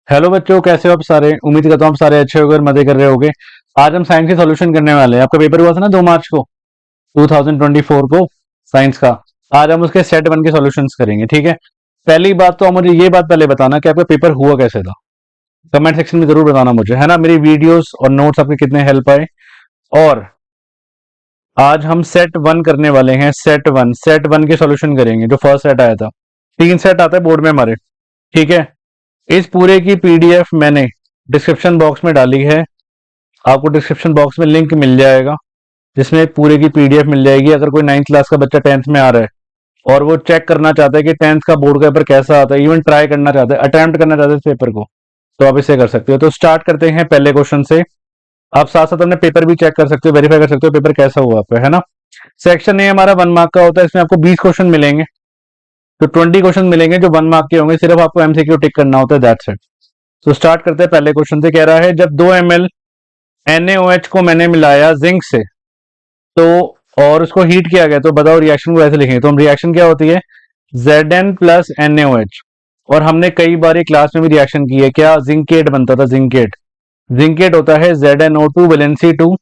Hello बच्चों, कैसे हो आप सारे। उम्मीद करता हूँ आप सारे अच्छे होकर मजे कर रहे होगे। आज हम साइंस के सॉल्यूशन करने वाले हैं। आपका पेपर हुआ था ना 2 मार्च को, 2024 को, साइंस का। आज हम उसके सेट वन के सॉल्यूशंस करेंगे, ठीक है। पहली बात तो आप मुझे ये बात पहले बताना कि आपका पेपर हुआ कैसे था। कमेंट सेक्शन में जरूर बताना मुझे, है ना। मेरी वीडियोस और नोट्स आपके कितने हेल्प आए। और आज हम सेट वन करने वाले हैं। सेट वन के सॉल्यूशन करेंगे। जो फर्स्ट सेट आया था, 3 सेट आता है बोर्ड में हमारे, ठीक है। इस पूरे की पीडीएफ मैंने डिस्क्रिप्शन बॉक्स में डाली है। आपको डिस्क्रिप्शन बॉक्स में लिंक मिल जाएगा, जिसमें पूरे की पीडीएफ मिल जाएगी। अगर कोई 9th क्लास का बच्चा 10th में आ रहा है और वो चेक करना चाहता है कि 10th का बोर्ड का पेपर कैसा आता है, इवन ट्राई करना चाहता है, अटेम्प्ट करना चाहता है इस पेपर को, तो आप इसे कर सकते हो। तो स्टार्ट करते हैं पहले क्वेश्चन से। आप साथ साथ अपने पेपर भी चेक कर सकते हो, वेरीफाई कर सकते हो पेपर कैसा हुआ आपका, है ना। सेक्शन ए हमारा 1 मार्क का होता है। इसमें आपको 20 क्वेश्चन मिलेंगे। तो 20 क्वेश्चन मिलेंगे जो 1 मार्क के होंगे। सिर्फ आपको एमसीक्यू टिक करना होता है, दैट्स इट। तो स्टार्ट करते हैं पहले क्वेश्चन से। कह रहा है जब 2 ml NaOH को मैंने मिलाया जिंक से, तो और उसको हीट किया गया, तो बताओ रिएक्शन को ऐसे लिखेंगे। तो हम रिएक्शन क्या होती है, Zn प्लस NaOH। और हमने कई बार ये क्लास में भी रिएक्शन की है, क्या जिंकेट बनता था, जिंकेट। जिंकेट होता है ZnO2 वैलेंसी 2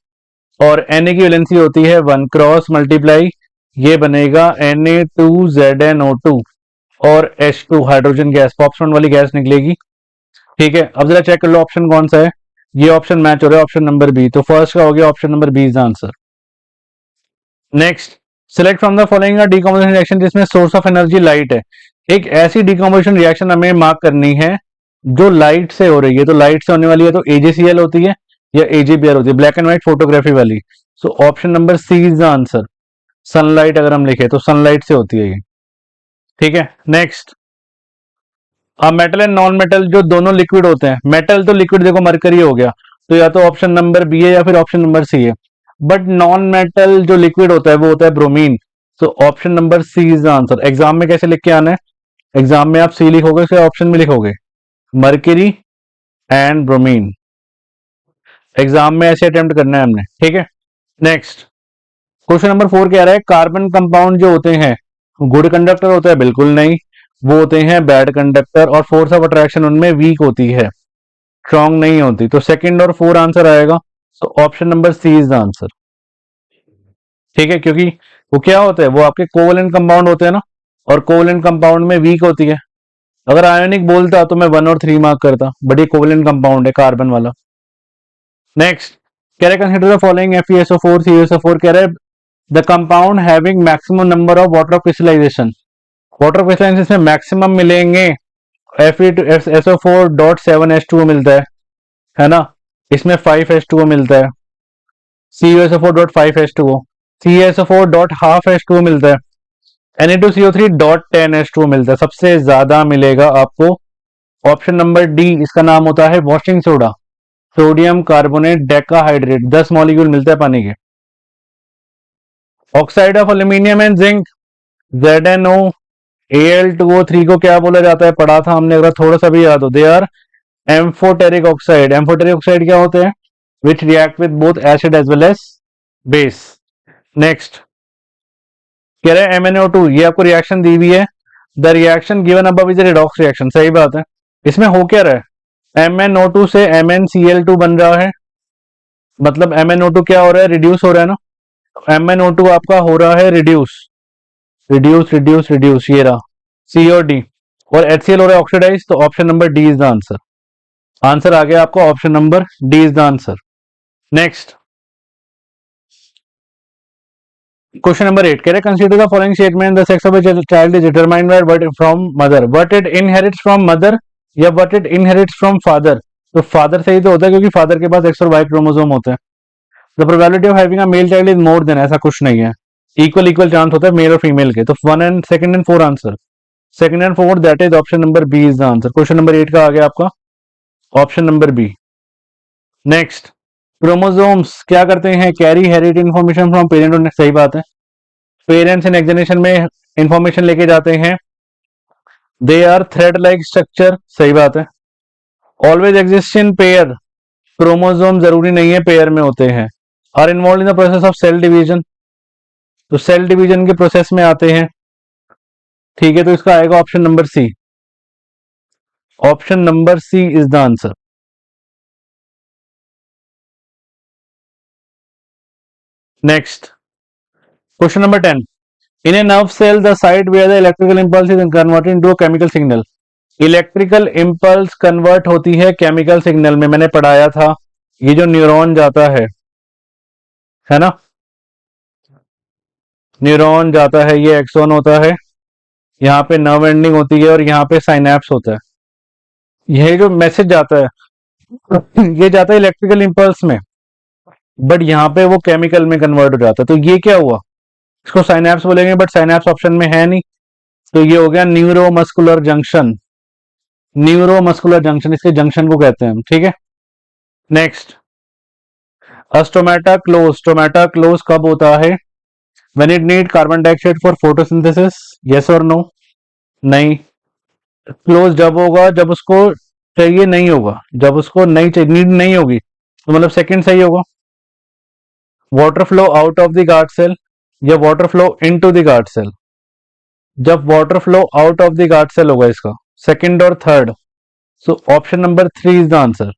और Na की वैलेंसी होती है 1, क्रॉस मल्टीप्लाई ये बनेगा Na2ZnO2 और H2 हाइड्रोजन गैस, पॉप्सॉन वाली गैस निकलेगी, ठीक है। अब जरा चेक कर लो ऑप्शन कौन सा है। ये ऑप्शन मैच हो रहा है, ऑप्शन नंबर बी। तो फर्स्ट का हो गया option number B is the answer. Next, select from the following decomposition reaction जिसमें सोर्स ऑफ एनर्जी लाइट है। एक ऐसी डीकंपोजिशन रिएक्शन हमें मार्क करनी है जो लाइट से हो रही है। तो लाइट से होने वाली है तो AgCl होती है या AgBr होती है, ब्लैक एंड व्हाइट फोटोग्राफी वाली। So option number C is the answer. Sunlight अगर हम लिखे तो सनलाइट से होती है ये, ठीक है। नेक्स्ट, अब मेटल एंड नॉन मेटल जो दोनों लिक्विड होते हैं, मेटल तो लिक्विड देखो मरकरी हो गया, तो या तो ऑप्शन नंबर बी है या फिर ऑप्शन नंबर सी है। बट नॉन मेटल जो लिक्विड होता है वो होता है ब्रोमीन। तो option number C is the answer. Exam में कैसे लिख के आना है, एग्जाम में आप सी लिखोगे फिर ऑप्शन में लिखोगे मरकरी एंड ब्रोमीन। एग्जाम में ऐसे अटेम्प्ट करना है हमने, ठीक है। नेक्स्ट, क्वेश्चन नंबर 4 कह रहा है कार्बन कंपाउंड जो होते हैं गुड कंडक्टर होता है, बिल्कुल नहीं, वो होते हैं बैड कंडक्टर। और फोर्स ऑफ अट्रैक्शन उनमें वीक होती है, स्ट्रॉन्ग नहीं होती। तो सेकंड और 4 आंसर आएगा। तो option number C is the answer, ठीक है। क्योंकि वो क्या होता है, वो आपके कोवलेंट कंपाउंड होते हैं ना, और कोवलेंट कंपाउंड में वीक होती है। अगर आयोनिक बोलता तो मैं 1 और 3 मार्क करता, बट ये कोवलेंट कंपाउंड है कार्बन वाला। नेक्स्ट, कह रहे consider the following FeSO4 CuSO4। कह रहे the compound having maximum number of water crystallization. Water crystallization में मैक्सिमम मिलेंगे। FeSO4.7H2O मिलता है ना। इसमें 5H2O मिलता है। CuSO4.5H2O, CuSO4.5H2O मिलता है। Na2CO3.10H2O मिलता है। सबसे ज्यादा मिलेगा आपको ऑप्शन नंबर डी, इसका नाम होता है washing soda, sodium carbonate decahydrate. 10 molecule मिलता है पानी के। Oxide of aluminium and zinc, ZnO Al2O3 को क्या बोला जाता है, पढ़ा था हमने, अगर थोड़ा सा भी याद हो। They are amphoteric oxide. Amphoteric oxide क्या होते हैं, which react with both acid as well as base. Next, कह रहे हैं MnO2, ये आपको रिएक्शन दी हुई है। The reaction given above is a redox reaction. सही बात है। इसमें हो क्या रहा है, MnO2 से MnCl2 बन रहा है, मतलब MnO2 क्या हो रहा है, रिड्यूस हो रहा है ना। MnO2 आपका हो रहा है रिड्यूस, रिड्यूस रिड्यूस रिड्यूस, ये रहा COD। और HCl हो रहा है ऑक्सीडाइज। तो option number D is the answer. Answer आ गया आपका, option number D is the answer. Next, question number 8 कह रहे consider the following statement the sex of a child is determined by what from mother, what it inherits from mother या what it inherits from father. तो father से ही तो होता है, क्योंकि फादर के पास एक्स और वाई क्रोमोसोम होते हैं। The probability of having a male child is more than, ऐसा कुछ नहीं है। इक्वल इक्वल चांस होता है मेल और फीमेल के। तो 1 and second and 4 answer, second and 4 that is option number B is the answer. Question number 8 का आ गया आपका option number B. Next, chromosomes क्या करते हैं, carry hereditary information from parent. सही बात है, पेरेंट्स इन एग्जामिनेशन में इंफॉर्मेशन लेके जाते हैं। They are thread like structure. सही बात है। Always exist in pair, chromosome जरूरी नहीं है पेयर में होते हैं। Are involve in the process of cell division, तो सेल डिवीजन के प्रोसेस में आते हैं, ठीक है। तो इसका आएगा option number C. Option number C is the answer. Next question number 10. In a nerve cell, the site where the electrical impulse is converted into a chemical signal. Electrical impulse convert होती है chemical signal में. मैंने पढ़ाया था ये जो neuron जाता है ना, न्यूरॉन जाता है, ये एक्सॉन होता है, यहाँ पे नर्व एंडिंग होती है और यहाँ पे साइनैप्स होता है. यही जो मैसेज जाता है ये जाता है इलेक्ट्रिकल इम्पल्स में, बट यहाँ पे वो केमिकल में कन्वर्ट हो जाता है. तो ये क्या हुआ, इसको साइनैप्स बोलेंगे, बट साइनैप्स ऑप्शन में है नहीं, तो ये हो गया न्यूरोमस्कुलर जंक्शन. न्यूरोमस्कुलर जंक्शन, इसके जंक्शन को कहते हैं हम. ठीक है. Next, stomata close. Stomata close कब होता है? When it need carbon dioxide for photosynthesis. Yes और नो? नहीं. क्लोज जब होगा जब उसको चाहिए नहीं होगा, जब उसको नहीं चाहिए, नीड नहीं होगी, तो मतलब सेकंड सही होगा. Water flow out of the guard cell या water flow into the guard cell. जब water flow out of the guard cell होगा इसका, सेकंड और third. So option number 3 is the answer.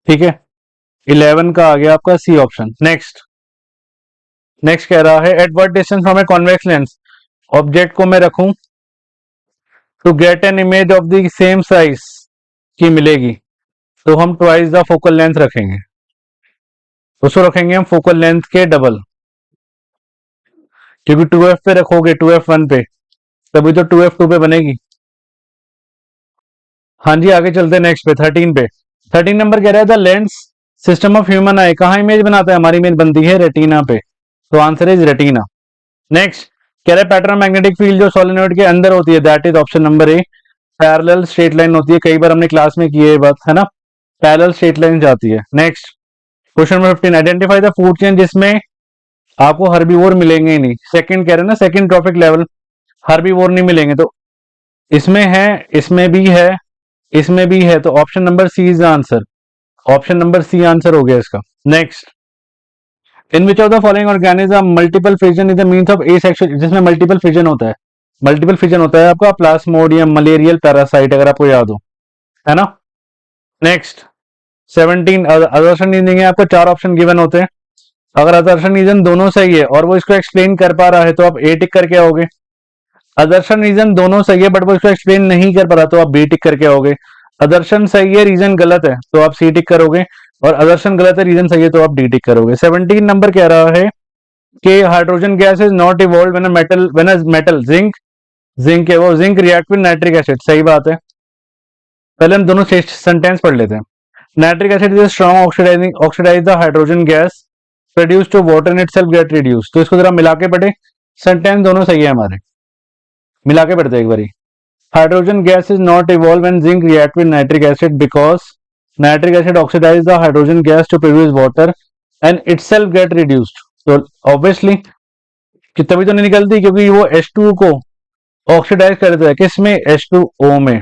ठीक है. 11 का आ गया आपका सी ऑप्शन. नेक्स्ट कह रहा है at what distance from a convex lens. Object को मैं रखूं to get an image of the same size की मिलेगी, तो हम ट्वाइस द फोकल लेंथ रखेंगे. उसको रखेंगे हम फोकल लेंथ के डबल, क्योंकि 2f पे रखोगे 2f1 पे, तभी तो 2f2 पे बनेगी. हाँ जी, आगे चलते हैं नेक्स्ट पे 13 पे. 13 नंबर कह रहा है the lens system of human आई. कहाँ इमेज बनाता है? हमारी इमेज बनती है रेटिना पे, तो आंसर इज रेटिना. नेक्स्ट कह रहा है पैटर्न मैग्नेटिक फील्ड जो सोलेनोइड के अंदर होती है, that is option number A. Parallel straight line होती है, कई बार हमने क्लास में की है ये बात, है ना. पैरेलल स्ट्रेट लाइन जाती है. Next question number 15. Identify the food chain जिसमें आपको हर्बीवोर मिलेंगे ही नहीं. सेकंड कह रहे हैं ना, सेकंड ट्रॉफिक लेवल, हर्बीवोर नहीं मिलेंगे. तो इसमें है, इसमें भी है, इसमें भी है, तो option number C is the answer. Option number C answer हो गया इसका. Next, in which of the following organism multiple fission is the means of asexual. जिसमें मल्टीपल फिजन होता है, मल्टीपल फिजन होता है आपका प्लाज्मोडियम मलेरियल पैरासाइट, अगर आपको याद हो, है ना. नेक्स्ट 17 अदर्शन रीजनिंग है. आपको 4 ऑप्शन गिवन होते हैं. अगर अदर्शन रीजन दोनों सही है और वो इसको एक्सप्लेन कर पा रहा है तो आप ए टिक करके आओगे. अदर्शन रीजन दोनों सही है बट वो इसको एक्सप्लेन नहीं कर पा रहा तो आप बी टिक करके आओगे. अदर्शन सही है रीजन गलत है तो आप सी टिक करोगे, और अदर्शन गलत है रीजन सही है तो आप डी टिक करोगे. 17 नंबर कह रहा है कि hydrogen gas is not evolve when a metal zinc है वो zinc react with nitric acid. सही बात है. पहले हम दोनों सेंटेंस पढ़ लेते हैं. Nitric acid is strong oxidize the hydrogen gas produce to water in itself get reduce. तो इसको जरा मिला के पढ़े, सेंटेंस दोनों सही है हमारे, मिला के पढ़ते एक बारी. Hydrogen gas is not evolve when zinc react with nitric acid because nitric acid oxidize the hydrogen gas to produce water and itself get reduced. तो ऑब्वियसली कि तभी तो नहीं निकलती, क्योंकि वो H2 को ऑक्सीडाइज कर देता है किसमें, H2O में,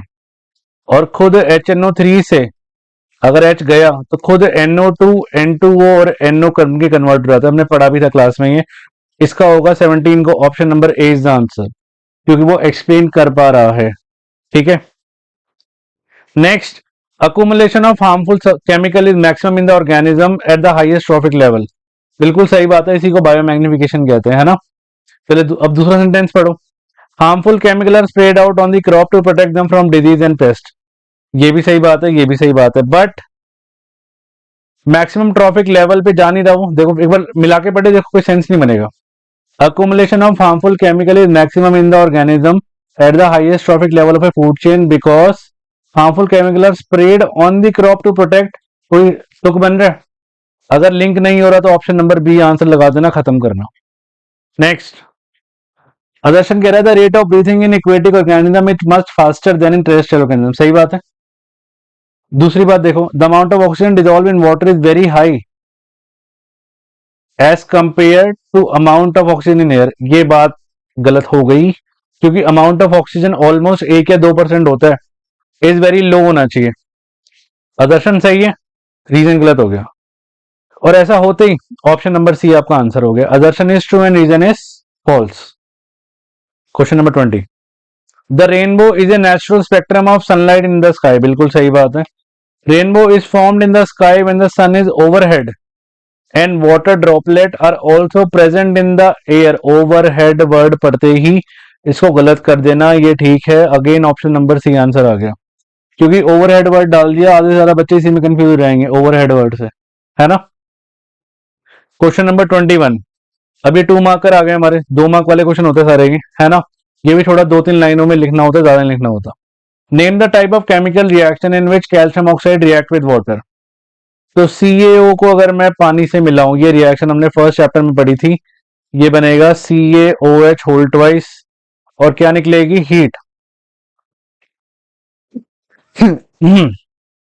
और खुद HNO3 से अगर H गया तो खुद NO2 N2O और NO करके कन्वर्ट हो जाता है. हमने पढ़ा भी था क्लास में ये. इसका होगा 17 को option number A is the answer, क्योंकि वो एक्सप्लेन कर पा रहा है. ठीक है. Next, accumulation of harmful chemical is maximum in the organism at the highest trophic level. बिल्कुल सही बात है, इसी को बायोमैग्निफिकेशन कहते हैं, है ना. चलिए अब दूसरा सेंटेंस पढ़ो. Harmful chemical are spread out on the crop to protect them from disease and pest. ये भी सही बात है, ये भी सही बात है, बट मैक्सिमम ट्रॉफिक लेवल पे जा नहीं रहा हूं. देखो एक बार मिला के पढ़े, देखो कोई सेंस नहीं बनेगा. accumulation of harmful chemical is maximum in the organism at the highest trophic level of a food chain because harmful chemical are sprayed on the crop to protect. कोई तुक बन रहा है? अगर लिंक नहीं हो रहा तो ऑप्शन नंबर बी आंसर लगा देना, खत्म करना. नेक्स्ट, अदर्शन कह रहा है the rate of breathing in aquatic organism is much faster than in terrestrial organism. सही बात है. दूसरी बात देखो, the amount of oxygen dissolve in water is very high as compare to amount of oxygen in air. ये बात गलत हो गई, क्योंकि अमाउंट ऑफ ऑक्सीजन ऑलमोस्ट 1 या 2% होता है. इज वेरी लो होना चाहिए. अदर्शन सही है, रीजन गलत हो गया, और ऐसा होते ही ऑप्शन नंबर सी आपका आंसर हो गया. Assertion is true and reason is false. Question number 20. The rainbow is a natural spectrum of sunlight in the sky, बिल्कुल सही बात है। Rainbow is formed in the sky when the sun is overhead and water droplet are also present in the air. Overhead word पढ़ते ही इसको गलत कर देना, ये ठीक है। Again option number C answer आ गया, क्योंकि ओवरहेड वर्ड डाल दिया, आधे से ज्यादा बच्चे इसी में कंफ्यूज हो जाएंगे ओवरहेड वर्ड से, है ना। Question number 21। अब ये 2 मार्कर आ गए हमारे, 2 मार्क वाले क्वेश्चन होते सारे के, है ना। ये भी थोड़ा 2-3 लाइनों में लिखना होता है, ज्यादा नहीं लिखना होता। Name the type of chemical reaction in which calcium oxide react with water. तो CaO को अगर मैं पानी से मिलाऊं, ये रिएक्शन हमने फर्स्ट चैप्टर में पढ़ी थी, ये बनेगा CaOH होल ट्वाइस, और क्या निकलेगी, हीट।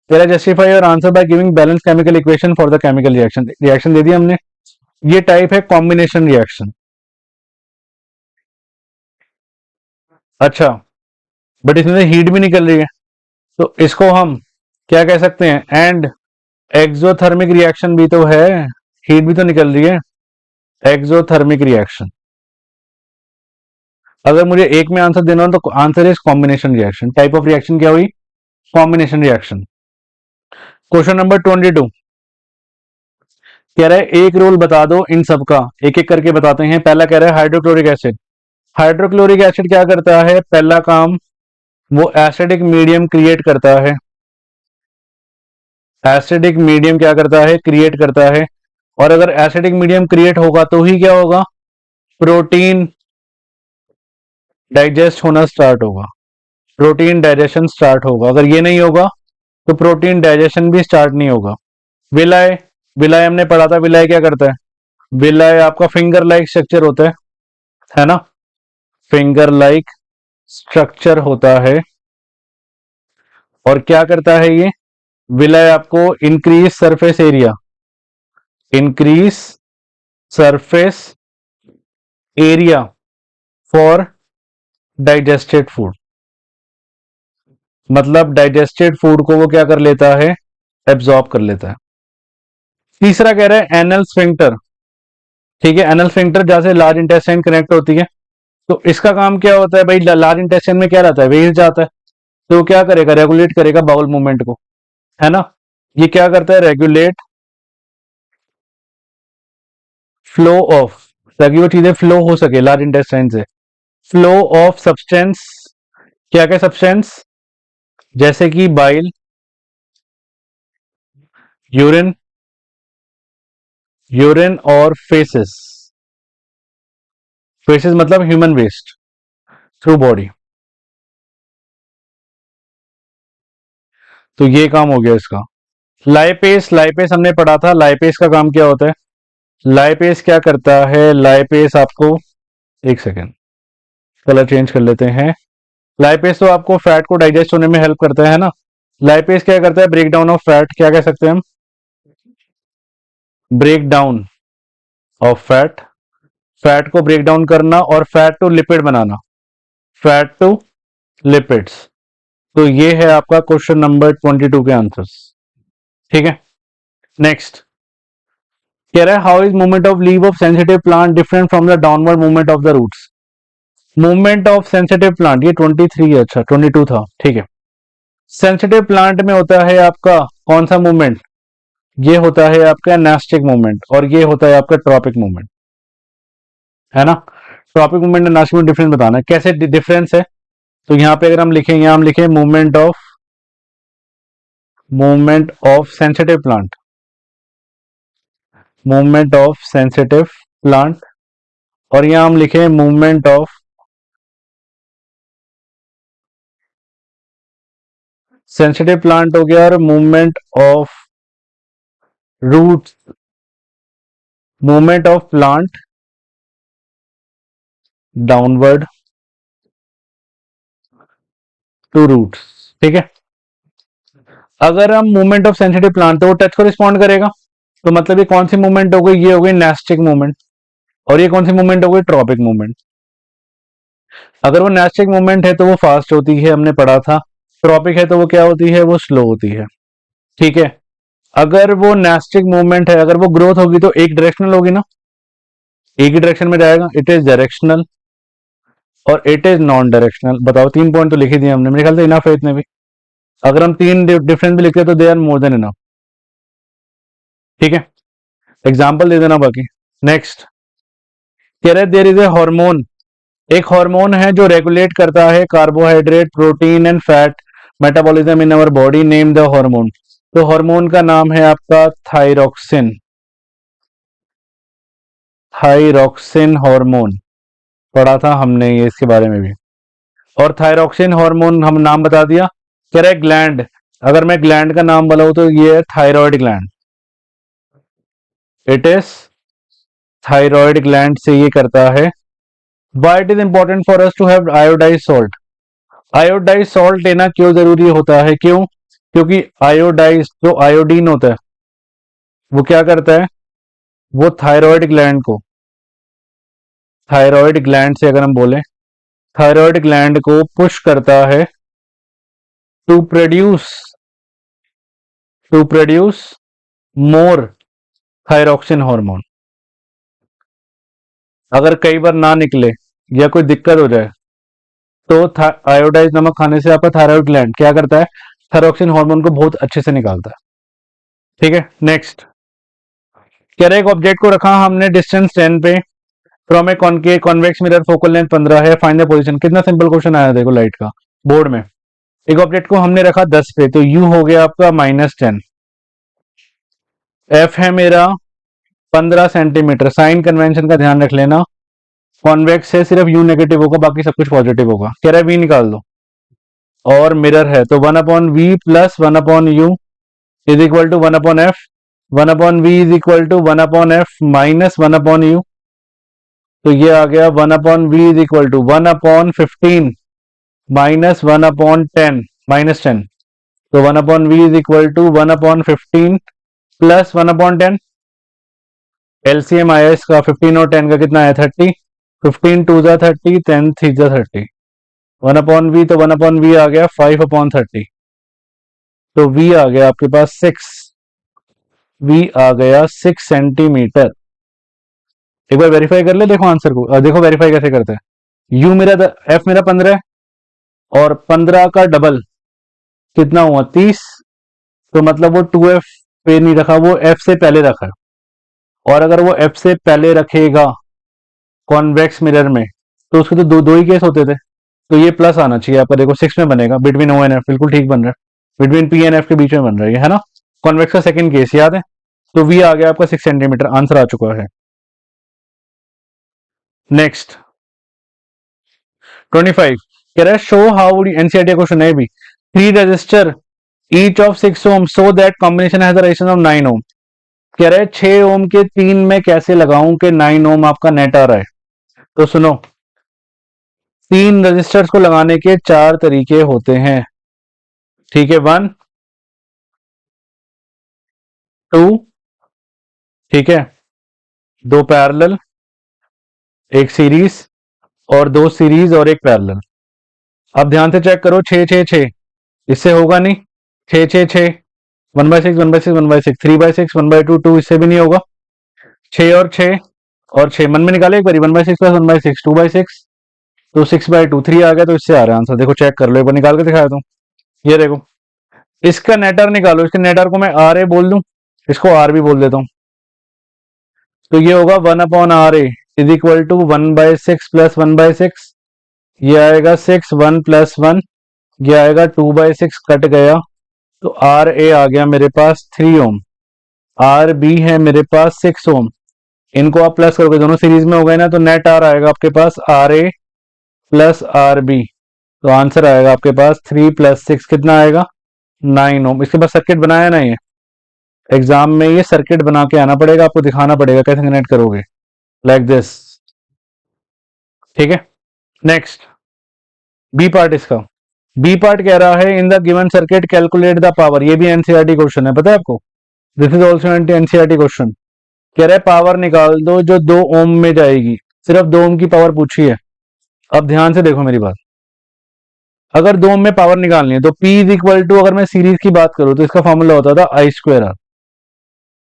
तेरा जस्टिफाई और answer by giving balance chemical equation for the chemical reaction. Reaction दे दिया हमने, ये टाइप है कॉम्बिनेशन रिएक्शन। अच्छा, बट इसमें से हीट भी निकल रही है, तो इसको हम क्या कह सकते हैं, एंड एक्सोथर्मिक रिएक्शन भी तो है, हीट भी तो निकल रही है, एक्सोथर्मिक रिएक्शन। अगर मुझे एक में आंसर देना हो तो answer is combination reaction. Type of reaction क्या हुई, कॉम्बिनेशन रिएक्शन। क्वेश्चन नंबर 22 कह रहा है एक रूल बता दो इन सबका, एक एक करके बताते हैं। पहला कह रहा है हाइड्रोक्लोरिक एसिड। हाइड्रोक्लोरिक एसिड क्या करता है, पहला काम वो एसिडिक मीडियम क्रिएट करता है। एसिडिक मीडियम क्या करता है, क्रिएट करता है। और अगर एसिडिक मीडियम क्रिएट होगा तो ही क्या होगा, प्रोटीन डाइजेस्ट होना स्टार्ट होगा, प्रोटीन डाइजेशन स्टार्ट होगा। अगर ये नहीं होगा तो प्रोटीन डाइजेशन भी स्टार्ट नहीं होगा। विलय, विलय हमने पढ़ा था, विलय क्या करता है, विलय आपका फिंगर लाइक स्ट्रक्चर होता है ना, फिंगर लाइक स्ट्रक्चर होता है। और क्या करता है ये विलय, आपको increase surface area, increase surface area for digested food. मतलब डाइजेस्टेड फूड को वो क्या कर लेता है, एब्जॉर्ब कर लेता है। तीसरा कह रहा है एनल स्फिंक्टर। ठीक है, एनल स्फिंक्टर जहां से लार्ज इंटेस्टाइन कनेक्ट होती है, तो इसका काम क्या होता है भाई, लार्ज इंटेस्टाइन में क्या रहता है, वेस्ट जाता है, तो क्या करेगा, रेगुलेट करेगा बाउल मूवमेंट को, है ना। ये क्या करता है, रेगुलेट फ्लो ऑफ, ताकि वो चीजें फ्लो हो सके लार्ज इंटेस्टाइन से, फ्लो ऑफ सब्सटेंस। क्या क्या सब्सटेंस, जैसे कि बाइल, यूरिन, यूरिन और फेसेस। फेसेस मतलब ह्यूमन वेस्ट थ्रू बॉडी। तो ये काम हो गया इसका। लाइपेस, लाइपेस हमने पढ़ा था, लाइपेस का काम क्या होता है, लाइपेस क्या करता है, लाइपेस आपको, एक सेकेंड कलर चेंज कर लेते हैं। लाइपेस तो आपको फैट को डाइजेस्ट होने में हेल्प करता है ना। लाइपेस क्या करता है, ब्रेक डाउन ऑफ फैट, क्या कह सकते हैं हम, break down of fat, fat को ब्रेक डाउन करना और फैट टू लिपिड बनाना, फैट टू लिपिड्स। तो ये है आपका क्वेश्चन नंबर 22 के आंसर्स। ठीक है, नेक्स्ट कह रहा है how is movement of leave of sensitive plant different from the downward movement of the roots. Movement of sensitive plant, ये 23 है, अच्छा 22 था, ठीक है। सेंसिटिव प्लांट में होता है आपका कौन सा मूवमेंट, ये होता है आपका नास्टिक मूवमेंट, और ये होता है आपका ट्रॉपिक मूवमेंट, है ना। ट्रॉपिक मूवमेंट और नास्टिक में डिफरेंस बताना है, कैसे डिफरेंस है। तो यहां पे अगर हम लिखें, यहां हम लिखें movement of sensitive plant, movement of sensitive plant, और यहां हम लिखें मूवमेंट ऑफ सेंसिटिव प्लांट हो गया, और movement of roots, movement of plant downward to roots. ठीक है, अगर हम मूवमेंट ऑफ सेंसिटिव प्लांट, तो वो टच को रिस्पॉन्ड करेगा, तो मतलब ये कौन सी मूवमेंट हो गई, ये हो गई नेस्टिक मूवमेंट, और ये कौन सी मूवमेंट हो गई, ट्रॉपिक मूवमेंट। अगर वो नेस्टिक मूवमेंट है तो वो फास्ट होती है, हमने पढ़ा था। ट्रॉपिक है तो वो क्या होती है, वो स्लो होती है। ठीक है, अगर वो नेस्टिक मूवमेंट है, अगर वो ग्रोथ होगी तो एक डायरेक्शनल होगी ना, एक ही डायरेक्शन में जाएगा, इट इज डायरेक्शनल। और इट इज नॉन डायरेक्शनल। बताओ, 3 पॉइंट तो लिख ही दिए हमने, मेरे ख्याल से इनफ है इतने भी। अगर हम 3 डिफरेंस भी लिखते तो they are more than enough. ठीक है, एग्जाम्पल दे देना बाकी। नेक्स्ट कह रहे देयर इज ए हार्मोन, एक हार्मोन है जो रेगुलेट करता है carbohydrate, protein and fat metabolism in our body, name the hormone. तो हार्मोन का नाम है आपका थायरॉक्सिन। थायरॉक्सिन हार्मोन पढ़ा था हमने ये इसके बारे में भी। और थायरॉक्सिन हार्मोन हम नाम बता दिया। कह रहे ग्लैंड, अगर मैं ग्लैंड का नाम बोलाऊं तो ये है thyroid gland. It is thyroid gland से ये करता है। Why it is important for us to have iodise salt. Iodise salt लेना क्यों जरूरी होता है, क्यों? क्योंकि आयोडाइज जो आयोडीन होता है वो क्या करता है, वो थायराइड ग्लैंड को, थायराइड ग्लैंड से अगर हम बोले, थायराइड ग्लैंड को पुश करता है to produce more thyroxine hormone. अगर कई बार ना निकले या कोई दिक्कत हो जाए तो आयोडाइज नमक खाने से आपका थायराइड ग्लैंड क्या करता है, थायरॉक्सिन हार्मोन को बहुत अच्छे से निकालता है। ठीक है, नेक्स्ट कह रहे एक ऑब्जेक्ट को रखा हमने डिस्टेंस 10 पे, from a convex mirror, focal length 15 है, फाइंड द पोजीशन। कितना सिंपल क्वेश्चन आया देखो लाइट का बोर्ड में। एक ऑब्जेक्ट को हमने रखा 10 पे, तो यू हो गया आपका -10, एफ है मेरा 15 सेंटीमीटर। साइन कन्वेंशन का ध्यान रख लेना, कॉन्वेक्स है सिर्फ यू नेगेटिव होगा, बाकी सब कुछ पॉजिटिव होगा। कह रहा है वी निकाल दो, और मिरर है तो 1/v plus 1/u is equal to 1/f, 1/v is equal to 1/f minus 1/u। तो ये आ गया 1/v is equal to 1/15 minus 1/10 -10। तो 1/v is equal to 1/15 plus 1/10। LCM आया इसका 15 और 10 का कितना है 30, 15 2 जा 30, 10 3 जा 30, 1/v तो 1/v आ गया 5/30। तो v आ गया आपके पास 6, v आ गया 6 सेंटीमीटर। एक बार वेरीफाई कर ले, देखो आंसर को, देखो वेरीफाई कैसे करते हैं। u मेरा f मेरा 15 है, और 15 का डबल कितना हुआ 30, तो मतलब वो 2f पे नहीं रखा, वो f से पहले रखा है। और अगर वो f से पहले रखेगा कॉन्वेक्स मिरर में तो उसके तो दो ही केस होते थे, तो ये प्लस आना चाहिए आपका, देखो 6 में बनेगा, बिटवीन ओ एंड एफ, बिल्कुल ठीक बन रहा है, बिटवीन पी एंड एफ के बीच में बन रहा है ना। कॉन्वेक्स का सेकंड केस याद है, तो वी आ गया आपका 6 सेंटीमीटर, आंसर आ चुका है। नेक्स्ट 25 कह रहा है शो हाउ एनसीईआरटी क्वेश्चन है भी, 3 resistor each of 6 ohm so that combination has a resistance of 9 ohm. कह रहा है 6 ओम के 3 में कैसे लगाऊं कि 9 ओम आपका नेट आ रहा है। तो सुनो, 3 रजिस्टर्स को लगाने के 4 तरीके होते हैं। ठीक है, 1 2, ठीक है, 2 पैरेलल, एक सीरीज, और 2 सीरीज और एक पैरेलल। अब ध्यान से चेक करो, 6 6 6 इससे होगा नहीं, 6 6 6 1/6 1/6 1/6 3/6 1/2 2 इससे भी नहीं होगा। 6 और 6 और 6 मन में निकाले एक बारी, 1/6 प्लस 1/6 2/6, तो 6/2 3 आ गया, तो इससे आ रहा है आंसर। देखो चेक कर लो, एक बार निकाल के दिखाया तुम, ये देखो, इसका नेटर निकालो, इसके नेटर को मैं आर ए बोल दूं, इसको आर भी बोल देता हूं, तो ये होगा 1/RA is equal to 1/6 plus 1/6, ये आएगा 6 1 प्लस 1, ये आएगा 2/6 कट गया, तो आर ए आ गया मेरे पास 3 ओम, आर बी है मेरे पास 6 ओम। इनको आप प्लस करोगे, दोनों सीरीज में हो गए ना, तो नेट आर आएगा आपके पास R A plus R B, तो आंसर आएगा आपके पास 3 प्लस 6 कितना आएगा 9 ओम। इसके बाद सर्किट बनाया ना, ये एग्जाम में ये सर्किट बना के आना पड़ेगा, आपको दिखाना पड़ेगा कैसे कनेक्ट करोगे, लाइक दिस। ठीक है, नेक्स्ट बी पार्ट इसका, बी पार्ट कह रहा है in the given circuit calculate the power, ये भी एनसीईआरटी क्वेश्चन है, पता है आपको, this is also NCERT question. कह रहा है पावर निकाल दो जो 2 ओम में जाएगी, सिर्फ 2 ओम की पावर पूछी है। अब ध्यान से देखो मेरी बात, अगर 2 ओम में पावर निकालनी है तो P इज इक्वल टू, अगर मैं सीरीज की बात करूं तो इसका फॉर्मूला होता था I²R,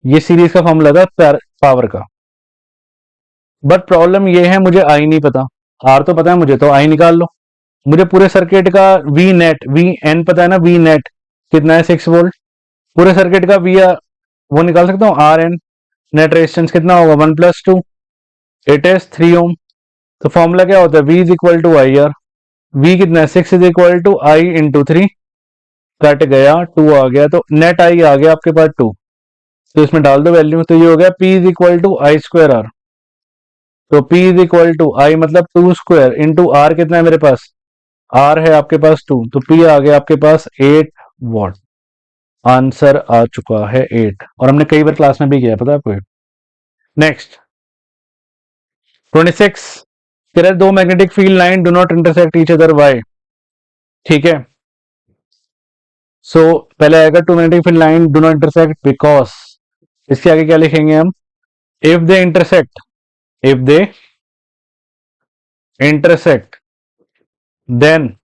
ये सीरीज का फॉर्मूला था पावर का। बट प्रॉब्लम ये है मुझे आई नहीं पता, आर तो पता है मुझे, तो आई निकाल लो। मुझे पूरे सर्किट का वी नेट, वी एन पता है ना, वी नेट कितना है 6 वोल्ट। पूरे सर्किट का वी वो निकाल सकता हूँ, आर एन। नेट रेजिस्टेंस कितना होगा 1+2, इट इज 3 ओम। तो फॉर्मूला क्या होता है, V is equal to I R. V कितना है 6 is equal to I into 3, cut गया 2 आ गया, तो नेट आई आ गया आपके पास 2। तो इसमें डाल दो वैल्यू, तो ये हो गया P is equal to I square R. तो P is equal to I मतलब 2 स्क्वायर इंटू आर कितना है मेरे पास, आर है आपके पास 2, तो P आ गया आपके पास 8 वॉट। आंसर आ चुका है 8, और हमने कई बार क्लास में भी किया है, पता है आपको। नेक्स्ट 26, कह रहे दो magnetic field line do not intersect each other why. ठीक है, सो पहले आएगा two magnetic field line do not intersect because, इसके आगे क्या लिखेंगे हम, if they intersect, if they intersect then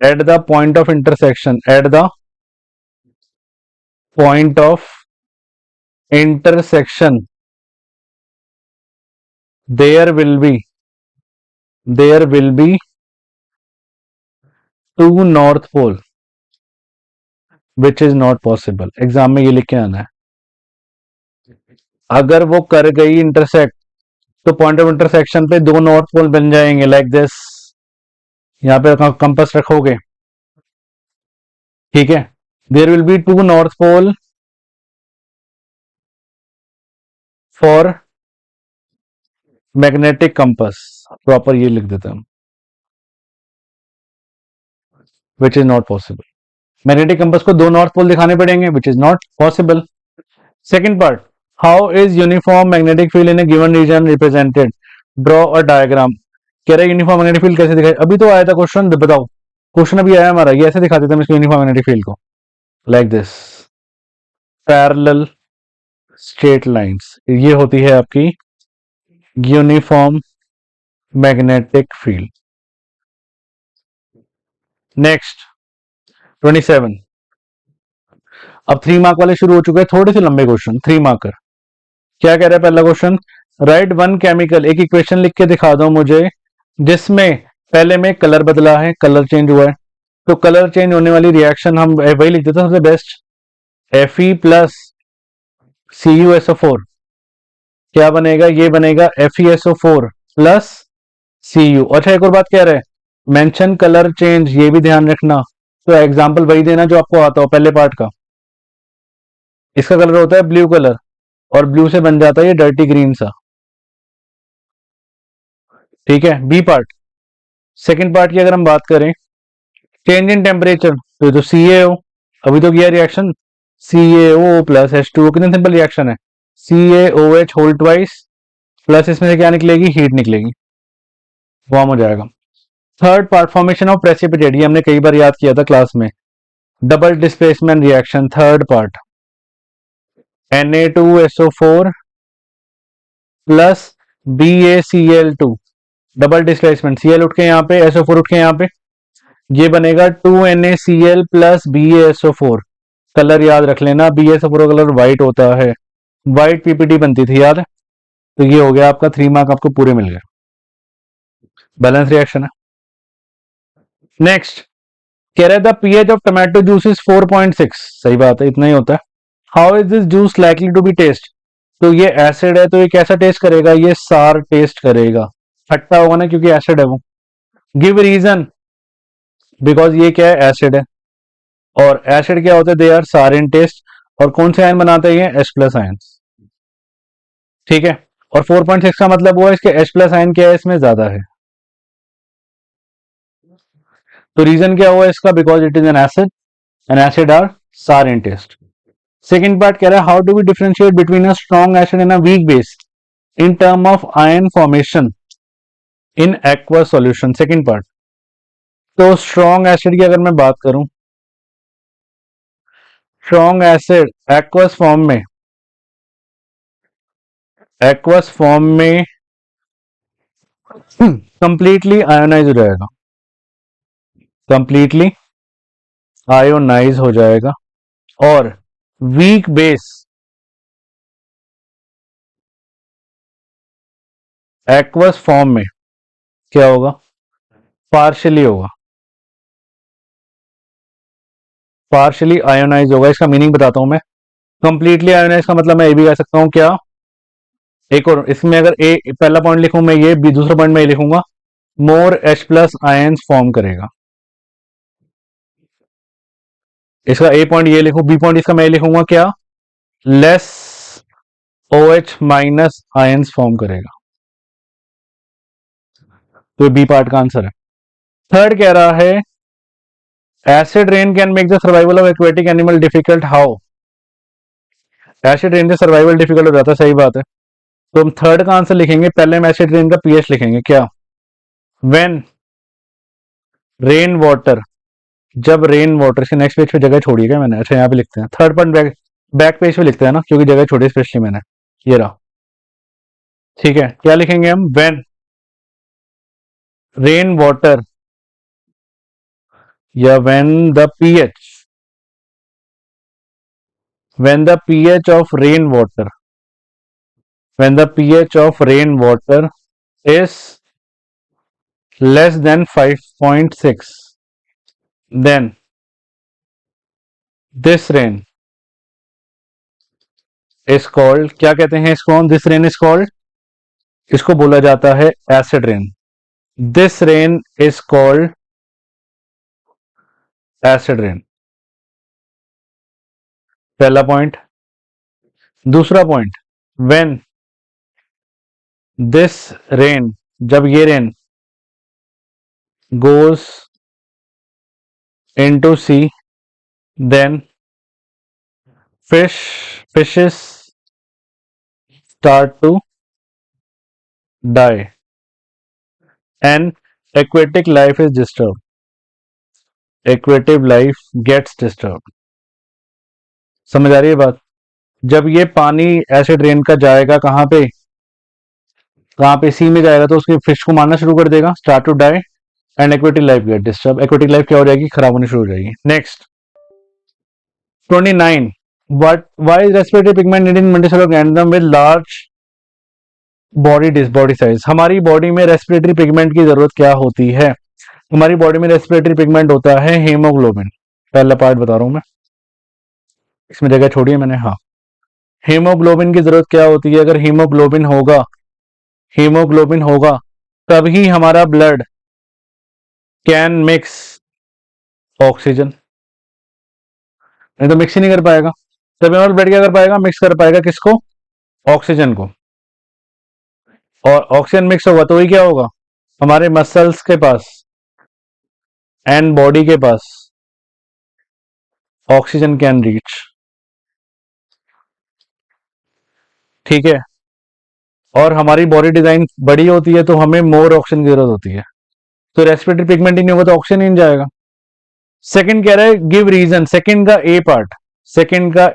at the point of intersection, at the point of intersection there will be two north pole which is not possible। Exam में ये लिख के आना है, अगर वो कर गई इंटरसेक्ट तो पॉइंट ऑफ इंटरसेक्शन पे दो नॉर्थ पोल बन जाएंगे, लाइक दिस। यहाँ पे कंपास रखोगे, ठीक है, there will be two north pole for magnetic compass. Proper ये लिख देते हैं, which is not possible. Magnetic compass को दो नॉर्थ पोल दिखाने पड़ेंगे, which is not possible. Second part, how is uniform magnetic field in a given region represented, draw a diagram. कह रहे यूनिफॉर्म मैग्नेटिक फील्ड कैसे दिखाई, अभी तो आया था क्वेश्चन, बताओ क्वेश्चन अभी आया हमारा, ये ऐसे दिखाते थे हम इसको यूनिफॉर्म मैग्नेटिक फील्ड को, like this, parallel straight lines, ये होती है आपकी यूनिफॉर्म मैग्नेटिक फील्ड। नेक्स्ट 27, अब 3 मार्क वाले शुरू हो चुके हैं, थोड़े से लंबे क्वेश्चन, 3 मार्कर। क्या कह रहा है पहला क्वेश्चन, राइट वन केमिकल, एक इक्वेशन लिख के दिखा दो मुझे जिसमें पहले में कलर बदला है, कलर चेंज हुआ है। तो कलर चेंज होने वाली रिएक्शन हम वही लिख देते हैं सबसे बेस्ट, Fe प्लस CuSO4। क्या बनेगा, ये बनेगा FeSO4 प्लस Cu। अच्छा एक और बात कह रहे हैं, मेंशन कलर चेंज, ये भी ध्यान रखना। तो एग्जांपल वही देना जो आपको आता हो पहले पार्ट का। इसका कलर होता है ब्लू कलर, और ब्लू से बन जाता है ये डर्टी ग्रीन सा। ठीक है, बी पार्ट। सेकंड पार्ट की अगर हम बात करें, चेंज इन टेम्परेचर, तो जो CaO, अभी तो किया रिएक्शन, CaO प्लस H2O, कितना सिंपल रिएक्शन है, CaOH होल ट्वाइस प्लस इसमें से क्या निकलेगी, हीट निकलेगी, वार्म हो जाएगा। Third part, formation of precipitate, ये हमने कई बार याद किया था क्लास में, double displacement reaction. Third part Na2SO4 plus BaCl2, double displacement, Cl उठ के यहाँ पे, SO4 उठ के यहाँ पे, ये बनेगा 2NaCl प्लस BaSO4। कलर याद रख लेना, BaSO4 का कलर व्हाइट होता है, व्हाइट पीपीटी बनती थी याद है। तो ये हो गया आपका 3 मार्क, आपको पूरे मिल गए, बैलेंस रिएक्शन है। नेक्स्ट कह रहा है the pH of tomato juice is 4.6, सही बात है, इतना ही होता है। How is this juice likely to be taste, तो ये एसिड है, तो ये कैसा टेस्ट करेगा, ये सार टेस्ट करेगा, खट्टा होगा ना क्योंकि एसिड है वो। गिव रीजन, बिकॉज ये क्या है, एसिड है, और एसिड क्या होते हैं, they are sour in test, और कौन से आयन बनाते हैं, ये H+ आयन। ठीक है, और 4.6 का मतलब हुआ इसके H+ आयन क्या है, इसमें ज्यादा है। तो रीजन क्या हुआ इसका, because it is an acid and acid are sour in taste. Second part कह रहा है how do we differentiate between a strong acid and a weak base in term of ion formation in aqueous solution. Second part, तो strong acid की अगर मैं बात करूं, strong acid aqueous form में कंप्लीटली आयोनाइज हो जाएगा, कंप्लीटली आयोनाइज हो जाएगा। और वीक बेस, एक्वस फॉर्म में क्या होगा? पार्शियली होगा, पार्शियली आयोनाइज होगा। इसका मीनिंग बताता हूं मैं। कंप्लीटली आयोनाइज का मतलब मैं ये भी कह सकता हूं क्या, एक और इसमें अगर ए पहला पॉइंट लिखूं मैं ये, बी दूसरा पॉइंट मैं ये लिखूंगा, मोर H प्लस आयंस फॉर्म करेगा। इसका ए पॉइंट ये लिखूं, बी पॉइंट इसका मैं लिखूंगा क्या, less OH minus ions form करेगा। तो बी पार्ट का आंसर है। थर्ड कह रहा है acid rain can make the survival of aquatic animal difficult, how? Acid rain से सर्वाइवल डिफिकल्ट हो जाता है, सही बात है। तो हम थर्ड का आंसर लिखेंगे, पहले हम एसिड रेन का पीएच लिखेंगे क्या, व्हेन रेन वाटर, जब रेन वाटर, इसके नेक्स्ट पेज पे जगह छोड़िएगा मैंने, अच्छा यहाँ पे लिखते हैं थर्ड पॉइंट, बैक पेज पे लिखते हैं ना, क्योंकि जगह छोड़ी स्पेशली मैंने, ये रहा। ठीक है, क्या लिखेंगे हम, व्हेन रेन वाटर या when the pH of rainwater, when the pH of rainwater is less than 5.6, then this rain is called, क्या कहते हैं इसको, this rain is called, इसको बोला जाता है acid rain. This rain is called acid rain, पहला पॉइंट। दूसरा पॉइंट, व्हेन दिस रेन, जब ये rain goes into sea, then fishes start to die and aquatic life is disturbed, aquatic life gets disturbed। समझ आ रही है बात? जब ये पानी एसिड रेन का जाएगा कहाँ पे सी में जाएगा, तो उसके फिश को मारना शुरू कर देगा, start to die and aquatic life get disturb, aquatic life क्या हो जाएगी, खराब होनी शुरू हो जाएगी। Next 29, why is respiratory pigment need in multicellular organism with large body size? हमारी बॉडी में रेस्पिरेटरी पिगमेंट की जरूरत क्या होती है? हमारी बॉडी में रेस्पिरेटरी पिगमेंट होता है हीमोग्लोबिन, पहला पार्ट बता रहा हूं मैं, इसमें जगह छोड़ी है मैंने। हाँ, हीमोग्लोबिन की जरूरत क्या होती है? अगर हीमोग्लोबिन होगा तभी हमारा ब्लड कैन मिक्स ऑक्सीजन, नहीं तो मिक्स ही नहीं कर पाएगा। तभी हमारा ब्लड क्या कर पाएगा, मिक्स कर पाएगा किसको, ऑक्सीजन को। और ऑक्सीजन मिक्स होगा तो ही क्या होगा, हमारे मसल्स के पास एंड बॉडी के पास ऑक्सीजन कैन रीच। ठीक है, और हमारी बॉडी डिजाइन बड़ी होती है तो हमें मोर ऑक्सीजन की जरूरत होती है, तो रेस्पिरेटरी पिगमेंट ही नहीं होगा तो ऑक्सीजन ही नहीं जाएगा। सेकंड कह रहा है गिव रीजन, सेकंड का ए पार्ट, सेकंड का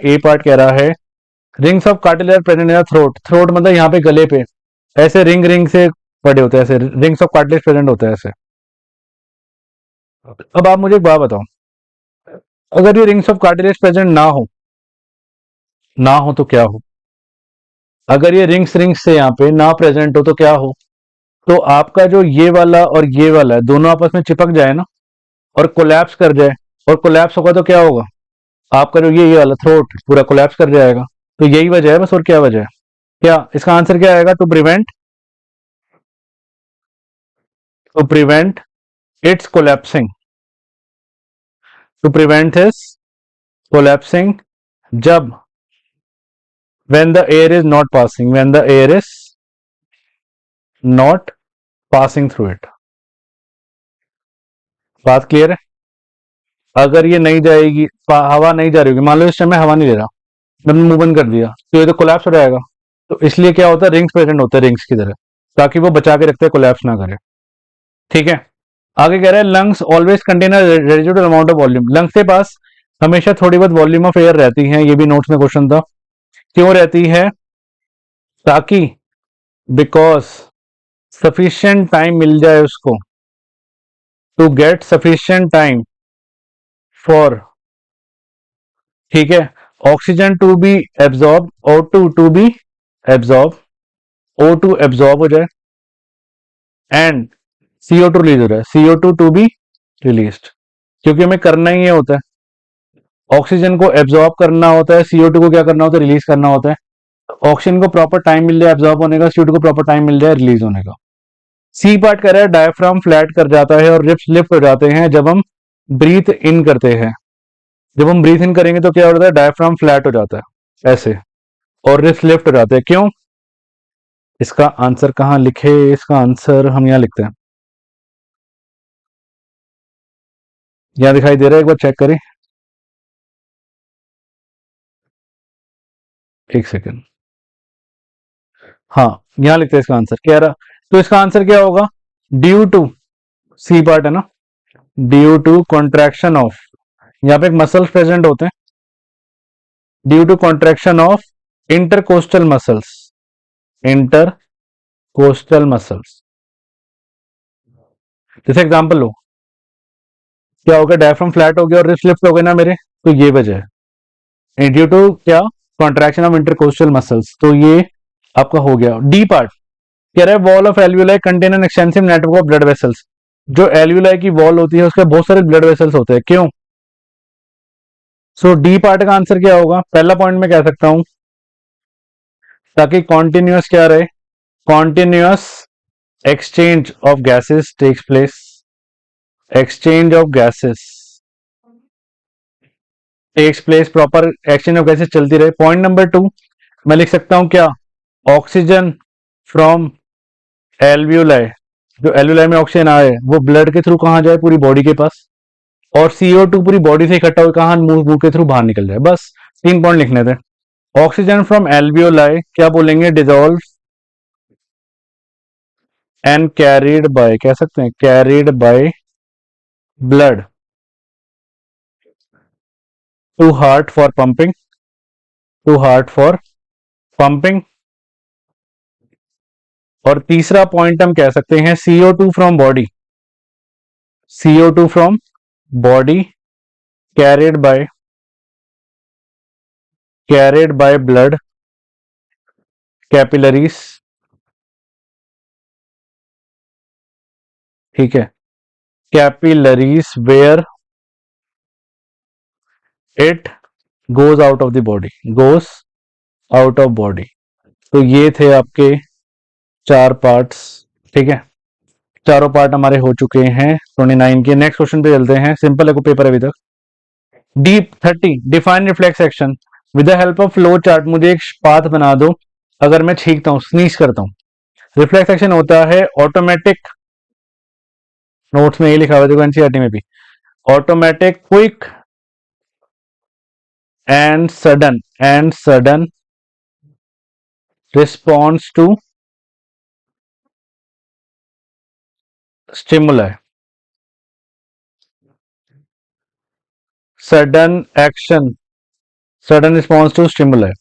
ए पार्ट कह रहा है rings of cartilage present in throat, throat मतलब यहाँ पे गले पे ऐसे रिंग से पड़े होते हैं, ऐसे रिंग्स ऑफ कार्टिलेज प्रेजेंट होता है ऐसे। अब आप मुझे एक बात बताओ, अगर ये रिंग्स ऑफ कार्टिलेज प्रेजेंट ना हो तो क्या हो? अगर ये रिंग्स से यहाँ पे ना प्रेजेंट हो तो क्या हो? तो आपका जो ये वाला और ये वाला है दोनों आपस में चिपक जाए ना और कोलैप्स कर जाए, और कोलैप्स होगा तो क्या होगा, आपका जो ये वाला थ्रोट पूरा कोलैप्स कर जाएगा। तो यही वजह है बस, और क्या वजह है? क्या इसका आंसर क्या आएगा, to prevent its collapsing, to prevent its collapsing, जब when the air is not passing, when the air is not passing through it। बात क्लियर है? अगर ये नहीं जाएगी, हवा नहीं जा रही होगी, मान लो इस टाइम में हवा नहीं ले रहा, मैंने मुंह बंद कर दिया, तो ये तो कोलैप्स हो जाएगा। तो इसलिए क्या होता है, रिंग्स प्रेजेंट होते हैं रिंग्स की तरह, ताकि वो बचा के रखते हैं, कोलैप्स ना करे। ठीक है, आगे कह रहा है lungs always contain residual amount of volume, lungs के पास हमेशा थोड़ी बहुत वॉल्यूम ऑफ एयर रहती है, ये भी नोट्स में क्वेश्चन था। क्यों रहती है? ताकि बिकॉज सफिशिएंट टाइम मिल जाए उसको, to get sufficient time for, ठीक है, ऑक्सीजन टू बी एब्जॉर्ब और to be absorb O2 absorb हो जाए एंड CO2 रिलीज हो जाए, CO2 टू बी रिलीज्ड, क्योंकि हमें करना ही ये होता है, ऑक्सीजन को एब्जॉर्ब करना होता है, CO2 को क्या करना होता है, रिलीज करना होता है। ऑक्सीजन को प्रॉपर टाइम मिल जाए एब्जॉर्ब होने का, CO2 को प्रॉपर टाइम मिल जाए रिलीज होने का। सी पार्ट कर रहा है डायफ्राम फ्लैट कर जाता है और रिप्स लिफ्ट हो जाते हैं जब हम ब्रीथ इन करते हैं। जब हम ब्रीथ इन करेंगे तो क्या होता है, डायफ्राम फ्लैट हो जाता है ऐसे, और रिप्स लिफ्ट हो जाते हैं। क्यों? इसका आंसर कहाँ लिखे, इसका आंसर हम यहाँ लिखते हैं, यहाँ दिखाई दे रहा है, एक बार चेक करें, एक सेकेंड। हाँ, यहाँ लिखते हैं इसका आंसर, कह रहा तो इसका आंसर क्या होगा, ड्यू टू, सी पार्ट है ना, ड्यू टू कॉन्ट्रैक्शन ऑफ, यहाँ पे एक मसल्स प्रेजेंट होते हैं, due to contraction of intercostal muscles, intercostal muscles. जैसे एग्जांपल लो, क्या होगा, डायफ्राम फ्लैट हो गया और रिप्स लिफ्ट हो गए ना मेरे, तो ये वजह है, ड्यू टू क्या, कॉन्ट्रैक्शन ऑफ इंटरकोस्टल मसल्स, तो ये आपका हो गया। डी पार्ट कह रहा है wall of alveoli contain an extensive network of blood vessels, जो एल्वियोलाई की वॉल होती है उसके बहुत सारे ब्लड वेसल्स होते हैं। क्यों? सो डी पार्ट का आंसर क्या होगा, पहला पॉइंट में कह सकता हूं, ताकि कॉन्टिन्यूअस क्या रहे, continuous exchange of gases takes place, exchange of gases takes place, proper exchange of gases चलती रहे। पॉइंट नंबर 2 मैं लिख सकता हूं क्या, ऑक्सीजन फ्रॉम एल्वियोलाई, जो एल्वियोलाई में ऑक्सीजन आए वो ब्लड के थ्रू कहां जाए, पूरी बॉडी के पास, और CO2 पूरी बॉडी से इकट्ठा होकर कहां, मुंह के थ्रू बाहर निकल जाए। बस 3 पॉइंट लिखने थे। ऑक्सीजन फ्रॉम एल्वियोलाई क्या बोलेंगे, डिजोल्व एंड कैरिड बाय, कह सकते हैं carried by blood to heart for pumping, to heart for pumping. और तीसरा पॉइंट हम कह सकते हैं CO2 from body, CO2 from body carried by blood capillaries, ठीक है, capillaries where it goes out of the body, goes out of body. तो ये थे आपके 4 पार्ट्स, ठीक है, चारों पार्ट हमारे हो चुके हैं 29 के। नेक्स्ट क्वेश्चन पे चलते हैं, सिंपल है को पेपर अभी तक। Deep 30 define reflex action with the help of flow chart, मुझे एक पाथ बना दो अगर मैं छींकता हूं, स्नीज करता हूं। रिफ्लेक्स एक्शन होता है ऑटोमेटिक, नोट्स में ये लिखा हुआ है एनसीईआरटी में भी, automatic quick and sudden response to stimuli, sudden action, sudden response to stimuli.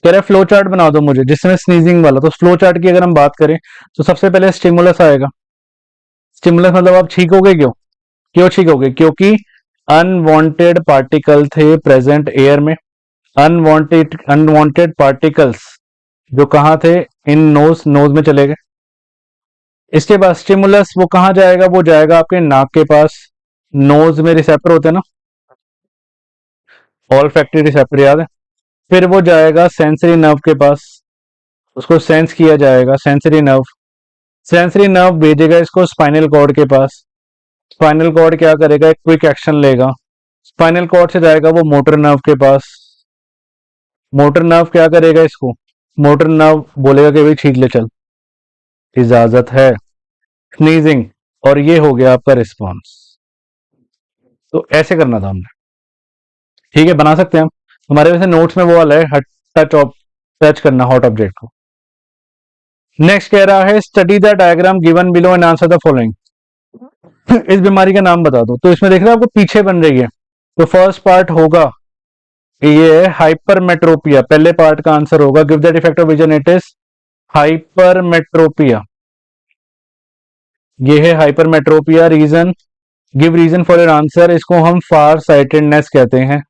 कह रहा है फ्लो चार्ट बना दो मुझे जिसमें स्नीजिंग वाला, तो फ्लो चार्ट की अगर हम बात करें तो सबसे पहले स्टिमुलस आएगा। स्टिमुलस मतलब आप छींकोगे, क्यों क्यों छींकोगे, क्योंकि अनवांटेड पार्टिकल थे प्रेजेंट एयर में, अनवांटेड पार्टिकल्स जो कहां थे, इन नोज में चले गए। इसके बाद स्टिमुलस वो कहां जाएगा, वो जाएगा आपके नाक के पास, नोज में रिसेप्टर होते हैं ना, ऑल फैक्ट्री रिसेप्टर याद है, फिर वो जाएगा सेंसरी नर्व के पास, उसको सेंस किया जाएगा, सेंसरी नर्व भेजेगा इसको स्पाइनल कॉर्ड के पास, स्पाइनल कॉर्ड क्या करेगा, एक क्विक एक्शन लेगा, स्पाइनल कॉर्ड से जाएगा वो मोटर नर्व के पास, मोटर नर्व क्या करेगा इसको, मोटर नर्व बोलेगा कि भाई छींक ले चल, इजाजत है, स्नीजिंग, और ये हो गया आपका रिस्पॉन्स। तो ऐसे करना था हमने, ठीक है, बना सकते हैं हम, हमारे वैसे नोट्स में वो वाला है टच करना हॉट ऑब्जेक्ट को। नेक्स्ट कह रहा है study the diagram given below and answer the following, इस बीमारी का नाम बता दो। तो इसमें देख रहे हैं आपको पीछे बन रही है, तो फर्स्ट पार्ट होगा ये है हाइपरमेट्रोपिया, पहले पार्ट का आंसर होगा give the defect of vision, it is hypermetropia, ये है hypermetropia. Reason, give reason for your answer, इसको हम फार साइटेडनेस कहते हैं,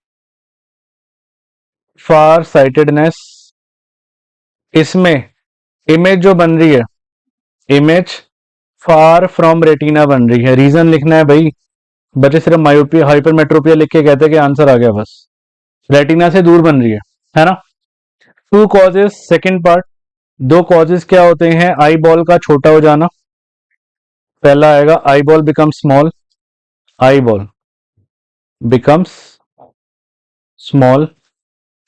फार साइटेडनेस। इसमें इमेज जो बन रही है, इमेज फार फ्रॉम रेटिना बन रही है। रीजन लिखना है भाई, बच्चे सिर्फ मायोपिया हाइपरमेट्रोपिया लिख के कहते हैं कि आंसर आ गया बस। रेटिना से दूर बन रही है ना। टू कॉजेज, सेकंड पार्ट, दो कॉजेज क्या होते हैं, आई बॉल का छोटा हो जाना, पहला आएगा eye ball become small, eye ball becomes small,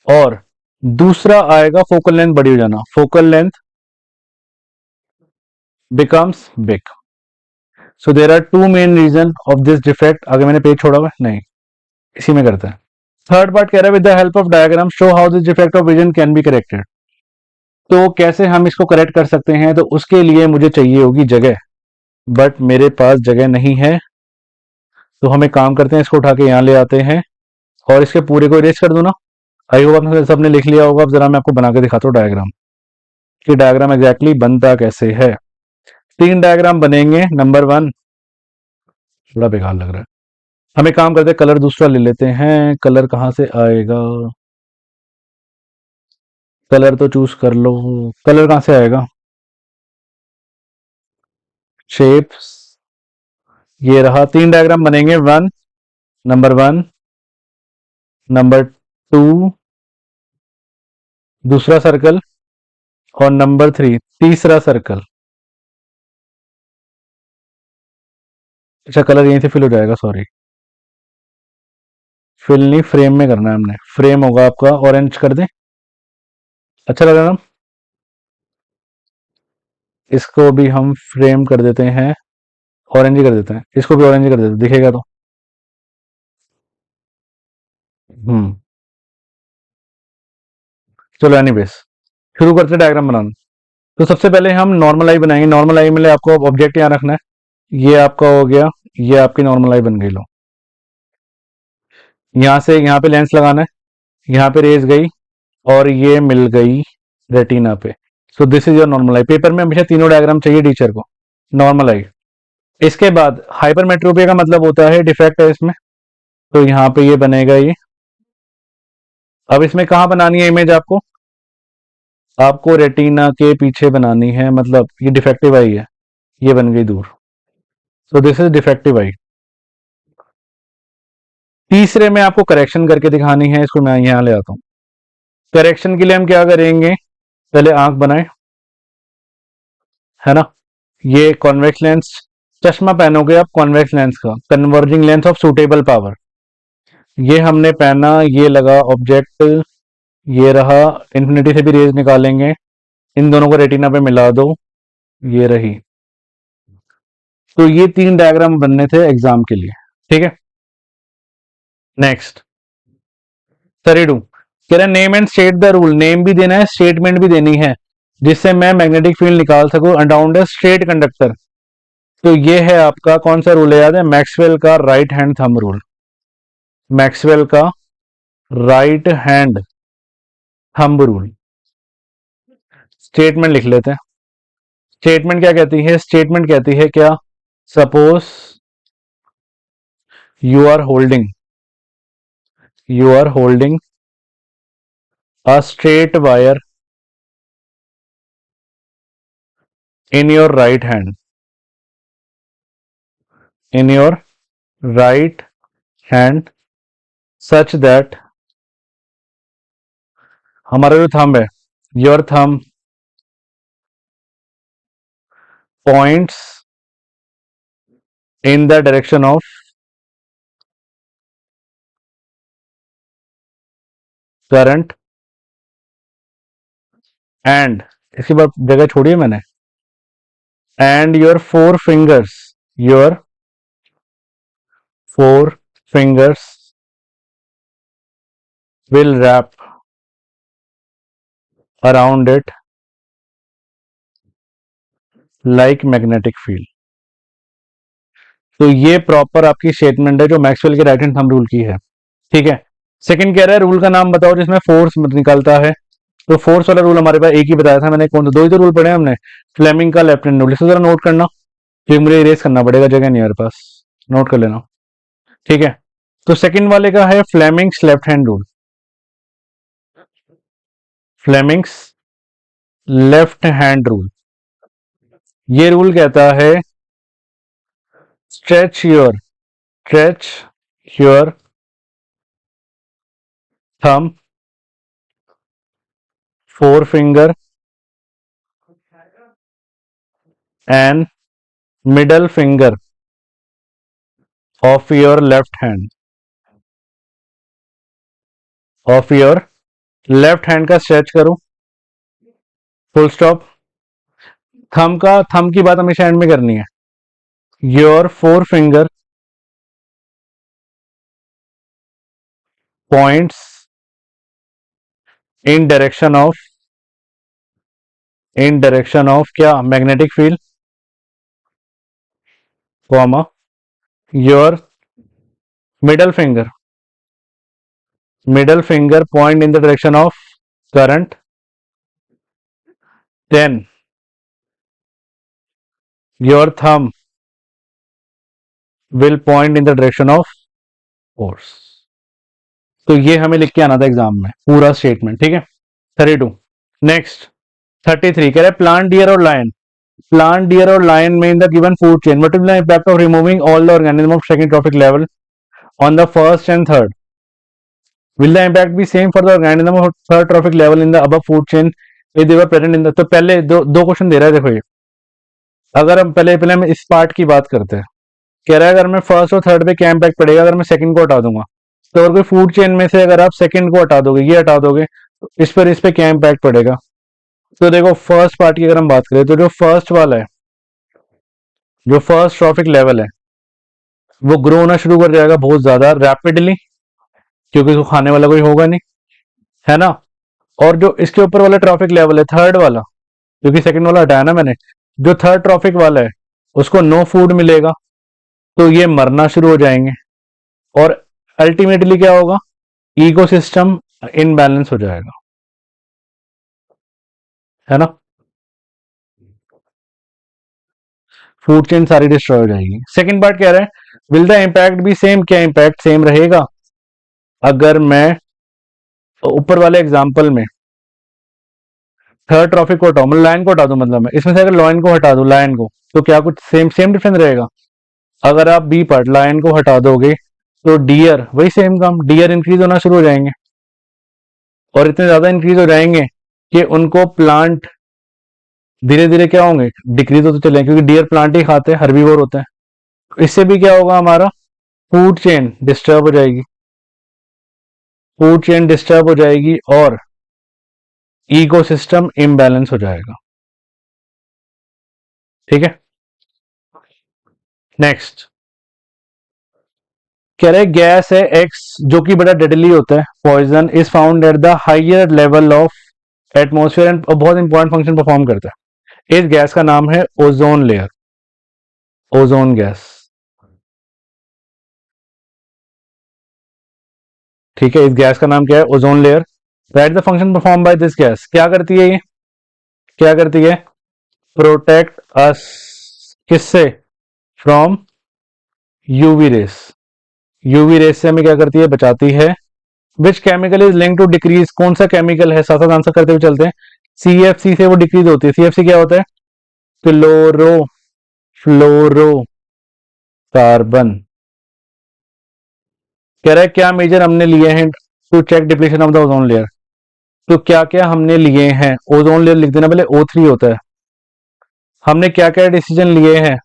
और दूसरा आएगा फोकल लेंथ बड़ी हो जाना, focal length becomes big. So there are two main reason of this defect. आगे मैंने पेज छोड़ा हुआ है? नहीं, इसी में करते हैं। थर्ड पार्ट कह रहा है with the help of diagram show how this defect of vision can be corrected. तो कैसे हम इसको करेक्ट कर सकते हैं, तो उसके लिए मुझे चाहिए होगी जगह, बट मेरे पास जगह नहीं है। तो हम एक काम करते हैं, इसको उठा के यहाँ ले आते हैं और इसके पूरे को इरेज कर दूं ना। आई होप आपने सबने लिख लिया होगा। अब जरा मैं आपको बना के दिखाता हूँ डायग्राम, कि डायग्राम एग्जैक्टली बनता कैसे है। तीन डायग्राम बनेंगे। नंबर वन, थोड़ा बेकार लग रहा है, हम एक काम करते हैं, कलर दूसरा ले लेते हैं। कलर कहाँ से आएगा, कलर तो चूज कर लो। कलर कहाँ से आएगा, शेप्स, ये रहा। तीन डायग्राम बनेंगे, one, number one, number two, दूसरा सर्कल, और नंबर थ्री, तीसरा सर्कल। अच्छा, कलर यहीं से फिल हो जाएगा, सॉरी, फिल नहीं, फ्रेम में करना है हमने। फ्रेम होगा आपका, ऑरेंज कर दें, अच्छा लगा ना। इसको भी हम फ्रेम कर देते हैं, ऑरेंज ही कर देते हैं, इसको भी ऑरेंज ही कर देते हैं, दिखेगा तो। हम्म, चलो एनीवेज, शुरू करते हैं डायग्राम बनाना। तो सबसे पहले हम नॉर्मल आई बनाएंगे। नॉर्मल आई में आपको ऑब्जेक्ट यहाँ रखना है, ये आपका हो गया, ये आपकी नॉर्मल आई बन गई। लो, यहाँ से यहाँ पे लेंस लगाना है, यहाँ पे रेज गई और ये मिल गई रेटिना पे। So this is your normal I. Paper में हमेशा तीनों डायग्राम चाहिए टीचर को। नॉर्मल आई, इसके बाद हाइपरमेट्रोपिया का मतलब होता है डिफेक्ट है इसमें, तो यहाँ पे ये बनेगा ये। अब इसमें कहाँ बनानी है इमेज आपको, आपको रेटिना के पीछे बनानी है, मतलब ये डिफेक्टिव आई है, ये बन गई दूर। सो दिस इज डिफेक्टिव आई। तीसरे में आपको करेक्शन करके दिखानी है, इसको मैं यहाँ ले आता हूँ। करेक्शन के लिए हम क्या करेंगे, पहले आंख बनाए, है ना। ये कॉन्वेक्स लेंस, चश्मा पहनोगे आप कॉन्वेक्स लेंस का, converging lens of suitable power, ये हमने पहना, ये लगा ऑब्जेक्ट, ये रहा। इन्फिनिटी से भी रेज निकालेंगे, इन दोनों को रेटिना पे मिला दो, ये रही। तो ये तीन डायग्राम बनने थे एग्जाम के लिए, ठीक है। नेक्स्ट, सरीडू कह रहे name and state the rule. Name भी देना है, स्टेटमेंट भी देनी है, जिससे मैं मैग्नेटिक फील्ड निकाल सकूं अराउंड ए स्ट्रेट कंडक्टर। तो ये है आपका कौन सा रूल है, याद है, मैक्सवेल का right hand thumb rule. Maxwell का right hand thumb rule. Statement लिख लेते हैं। स्टेटमेंट क्या कहती है, स्टेटमेंट कहती है क्या, suppose you are holding, you are holding a straight wire in your right hand, in your right hand such that हमारा जो थंब है, your thumb points in the direction of current and, इसके बाद जगह छोड़ी है मैंने, and your four fingers, your four fingers will wrap around it like magnetic field। तो ये प्रॉपर आपकी स्टेटमेंट है जो मैक्सवेल के राइट हैंड थंब रूल की है, ठीक है। सेकंड कह रहा है रूल का नाम बताओ जिसमें फोर्स निकलता है। तो फोर्स वाला रूल हमारे पास एक ही बताया था मैंने, कौन सा, दो ही तो रूल पढ़े हमने, फ्लेमिंग का लेफ्ट हैंड रूल। इसे जरा नोट करना, फिर मुझे इरेज करना पड़ेगा, जगह नहीं है मेरे पास, नोट कर लेना, ठीक है। तो सेकंड वाले का है Fleming's left hand rule. Fleming's left hand rule. ये रूल कहता है stretch your thumb, forefinger and middle finger of your left hand, of your left hand का स्ट्रेच करो, फुल स्टॉप। थंब की बात हमेशा एंड में करनी है। Your four finger points in direction of क्या, magnetic field, comma your middle finger point in the direction of current, then your thumb will point in the direction of force. तो ये हमें लिख के आना था एग्जाम में पूरा स्टेटमेंट, ठीक है। 32। नेक्स्ट 33 कह रहे प्लांट, डियर और लायन। प्लांट, डियर और लायन में in the given food chain what will the impact of removing all the organism of second trophic level on the first and third? Will the impact B same for the organism of third trophic level in the above food chain if they were present in the. तो पहले दो question दे रहा है, देखो ये। अगर हम पहले हम इस पार्ट की बात करते हैं, कह रहा है अगर मैं फर्स्ट और थर्ड पे क्या इम्पैक्ट पड़ेगा अगर मैं सेकंड को हटा दूंगा। तो अगर कोई फूड चेन में से अगर आप सेकंड को हटा दोगे, ये हटा दोगे, तो इस पे क्या इम्पैक्ट पड़ेगा। तो देखो फर्स्ट पार्ट की अगर हम बात करें तो जो फर्स्ट वाला है, जो फर्स्ट ट्रॉफिक लेवल है, वो ग्रो होना शुरू कर जाएगा बहुत ज्यादा रैपिडली, क्योंकि उसको खाने वाला कोई होगा नहीं, है ना। और जो इसके ऊपर वाला ट्रॉफिक लेवल है थर्ड वाला, क्योंकि सेकंड वाला हटाया ना मैंने, जो थर्ड ट्रॉफिक वाला है उसको नो फूड मिलेगा, तो ये मरना शुरू हो जाएंगे और अल्टीमेटली क्या होगा, इकोसिस्टम इनबैलेंस हो जाएगा, है ना। फूड चेन सारी डिस्ट्रॉय हो जाएगी। सेकंड पार्ट कह रहा है will the impact B same, क्या इम्पैक्ट सेम रहेगा अगर मैं ऊपर वाले एग्जांपल में थर्ड ट्रॉफिक को हटाऊं, मतलब लाइन को हटा दूं, मतलब मैं इसमें से अगर लाइन को हटा दूं, लाइन को, तो क्या कुछ सेम डिफरेंस रहेगा। अगर आप बी पार्ट लाइन को हटा दोगे तो डियर वही सेम काम, डियर इंक्रीज होना शुरू हो जाएंगे और इतने ज्यादा इंक्रीज हो जाएंगे कि उनको प्लांट धीरे धीरे क्या होंगे, डिक्रीज होते चले, क्योंकि डियर प्लांट ही खाते हैं, हर्बीवोर होते हैं। इससे भी क्या होगा, हमारा फूड चेन डिस्टर्ब हो जाएगी, फूड चेन डिस्टर्ब हो जाएगी और इकोसिस्टम इम्बैलेंस हो जाएगा, ठीक है। नेक्स्ट कह रहे गैस है एक्स जो कि बड़ा डेडली होता है, poison, is found at the higher level of atmosphere and बहुत इंपॉर्टेंट फंक्शन परफॉर्म करता है। इस गैस का नाम है ओजोन लेयर, ओजोन गैस, ठीक है। इस गैस का नाम क्या है, ozone layer. Right the function perform by this gas, क्या करती है ये, क्या करती है, प्रोटेक्ट अस, किससे, from UV rays, UV rays से हमें क्या करती है, बचाती है। Which chemical is link to decrease, कौन सा केमिकल है, साथ साथ आंसर करते हुए चलते हैं। सीएफसी से वो डिक्रीज होती है। सीएफसी क्या होता है, क्लोरो फ्लोरो कार्बन। कह रहा है क्या मेजर हमने लिए हैं to check depletion of the ozone layer. तो क्या क्या हमने लिए हैं, ओजोन लेयर लिख देना, पहले O3 होता है। हमने क्या क्या डिसीजन लिए हैं,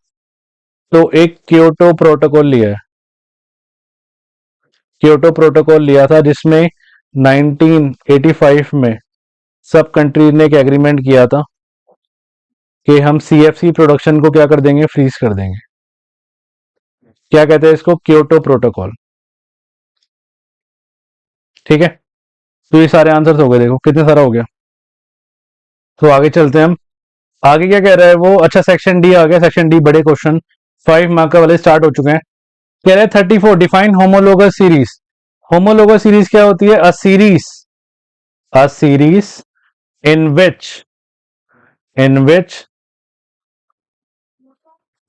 तो एक क्योटो प्रोटोकॉल लिया है, क्योटो प्रोटोकॉल लिया था जिसमें 1985 में सब कंट्रीज ने एक एग्रीमेंट किया था कि हम सीएफसी प्रोडक्शन को क्या कर देंगे, फ्रीज कर देंगे। क्या कहते हैं इसको, क्योटो प्रोटोकॉल, ठीक है। तो ये सारे आंसर हो गए, देखो कितने सारा हो गया। तो आगे चलते हैं हम, आगे क्या कह रहा है वो, अच्छा सेक्शन डी आ गया। सेक्शन डी बड़े क्वेश्चन 5 मार्क का वाले स्टार्ट हो चुके हैं। कह रहे हैं 34 define homologous series. Homologous series क्या होती है, a series in which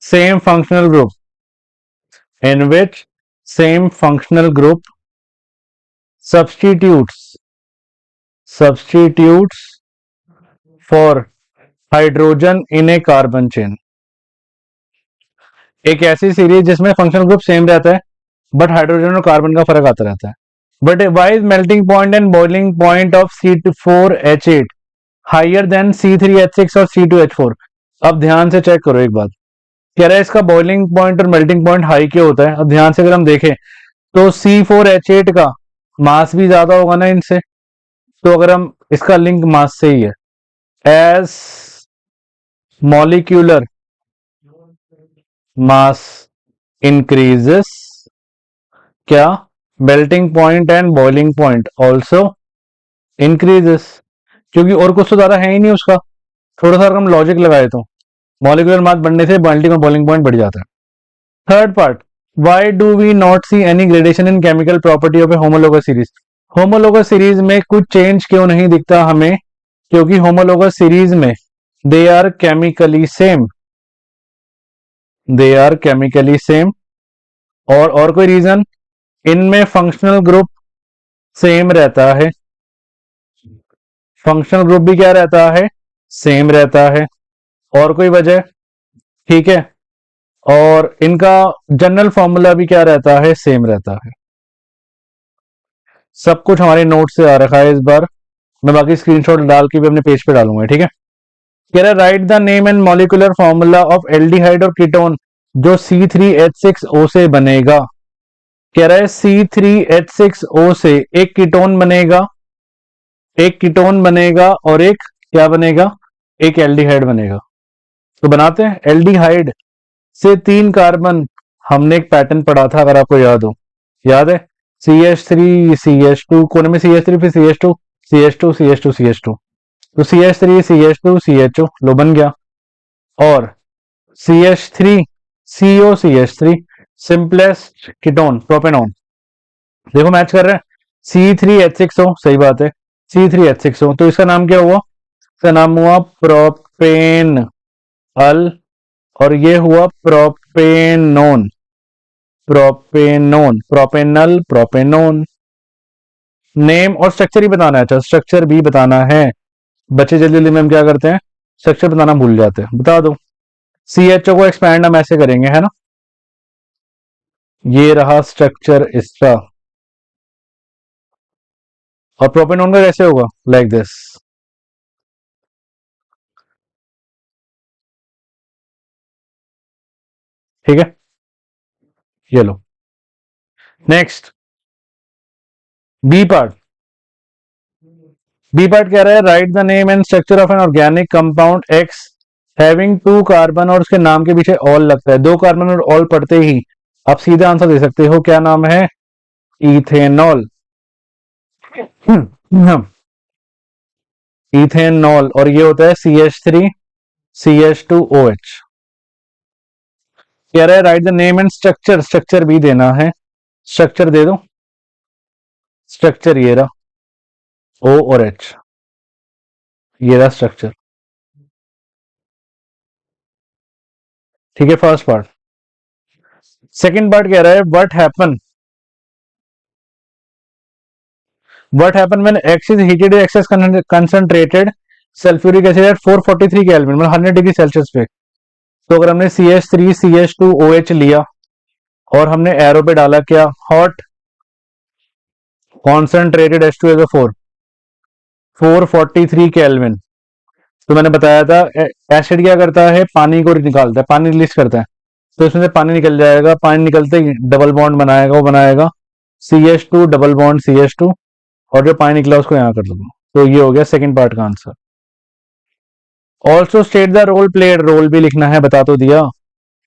same functional group, in which same functional group substitutes for hydrogen in A carbon chain. एक ऐसी सीरीज जिसमें फंक्शनल ग्रुप सेम रहता है बट हाइड्रोजन और कार्बन का फर्क आता रहता है। But why is melting point and boiling point of C4H8 higher than C3H6 और C2H4? अब ध्यान से चेक करो एक बात, कह रहा है इसका बॉइलिंग पॉइंट और मेल्टिंग पॉइंट हाई क्यों होता है। अब ध्यान से अगर हम देखें तो C4H8 का मास भी ज्यादा होगा ना इनसे, तो अगर हम इसका लिंक मास से ही है, एज मॉलिक्यूलर मास इंक्रीजेस, क्या melting point and boiling point also increases, क्योंकि और कुछ तो ज्यादा है ही नहीं उसका। थोड़ा सा अगर हम लॉजिक लगाए तो मॉलिक्यूलर मास बढ़ने से मेल्टिंग और बॉइलिंग पॉइंट बढ़ जाता है। Third part, why do we not see any gradation in chemical property of a homologous series? Homologous series में कुछ चेंज क्यों नहीं दिखता हमें? क्योंकि होमोलोगस सीरीज में they are chemically same, they are chemically same. और कोई रीजन? इनमें फंक्शनल ग्रुप सेम रहता है, फंक्शनल ग्रुप भी क्या रहता है? सेम रहता है। और कोई वजह? ठीक है। और इनका जनरल फॉर्मूला भी क्या रहता है? सेम रहता है। सब कुछ हमारे नोट से आ रखा है इस बार, मैं बाकी स्क्रीनशॉट डाल के भी अपने पेज पे डालूंगा, ठीक है। कह रहा है write the name and molecular formula of aldehyde और कीटोन जो C3H6O से बनेगा। कह रहा है C3H6O से एक कीटोन बनेगा, एक कीटोन बनेगा और एक क्या बनेगा? एक एल्डिहाइड बनेगा। तो बनाते हैं। एल्डिहाइड से 3 कार्बन, हमने एक पैटर्न पढ़ा था अगर आपको याद हो, याद है? CH3 CH2, कोने में CH3 फिर CH2 CH2 CH2 CH2, तो CH3 CH2 CHO लो बन गया। और CH3 CO CH3 simplest ketone propanone, देखो मैच कर रहे हैं। C3H6O, सही बात है, C3H6O, तो इसका नाम क्या हुआ? इसका नाम हुआ प्रोपेन अल, और ये हुआ propanone, propanone, propanal, propanone. Name और स्ट्रक्चर ही बताना है। अच्छा, स्ट्रक्चर भी बताना है। बच्चे जल्दी जल्दी में हम क्या करते हैं, स्ट्रक्चर बताना भूल जाते हैं। बता दो। CHO को एक्सपैंड हम ऐसे करेंगे, है ना, ये रहा स्ट्रक्चर इसका। और प्रोपेनोन का कैसे होगा? लाइक दिस, ठीक है। ये लो। Next, B part. B part कह रहा है write the name and structure of an organic compound X having 2 carbon, और उसके नाम के पीछे ऑल लगता है। 2 कार्बन और ऑल पढ़ते ही आप सीधा आंसर दे सकते हो, क्या नाम है? इथेनॉल। इथेनॉल, और ये होता है CH3CH2OH। कह रहा है write the name and structure, structure भी देना है। स्ट्रक्चर दे दो। स्ट्रक्चर ये रहा, O और H, ये रहा स्ट्रक्चर, ठीक है। First part. सेकंड पार्ट कह रहा है what happen when X is heated excess concentrated sulphuric acid at 443 kelvin, मतलब 100 डिग्री सेल्सियस पे। तो अगर हमने CH3CH2OH लिया और हमने एरो पे डाला क्या? Hot concentrated H2SO4 443 kelvin. तो मैंने बताया था एसिड क्या करता है? पानी को निकालता है, पानी रिलीज करता है, तो इसमें से पानी निकल जाएगा। पानी निकलते ही डबल बॉन्ड बनाएगा, वो बनाएगा CH2 डबल बॉन्ड CH2, और जो पानी निकला उसको यहां कर दो। तो ये हो गया सेकंड पार्ट का answer. Also state the role played, role भी लिखना है, बता तो दिया,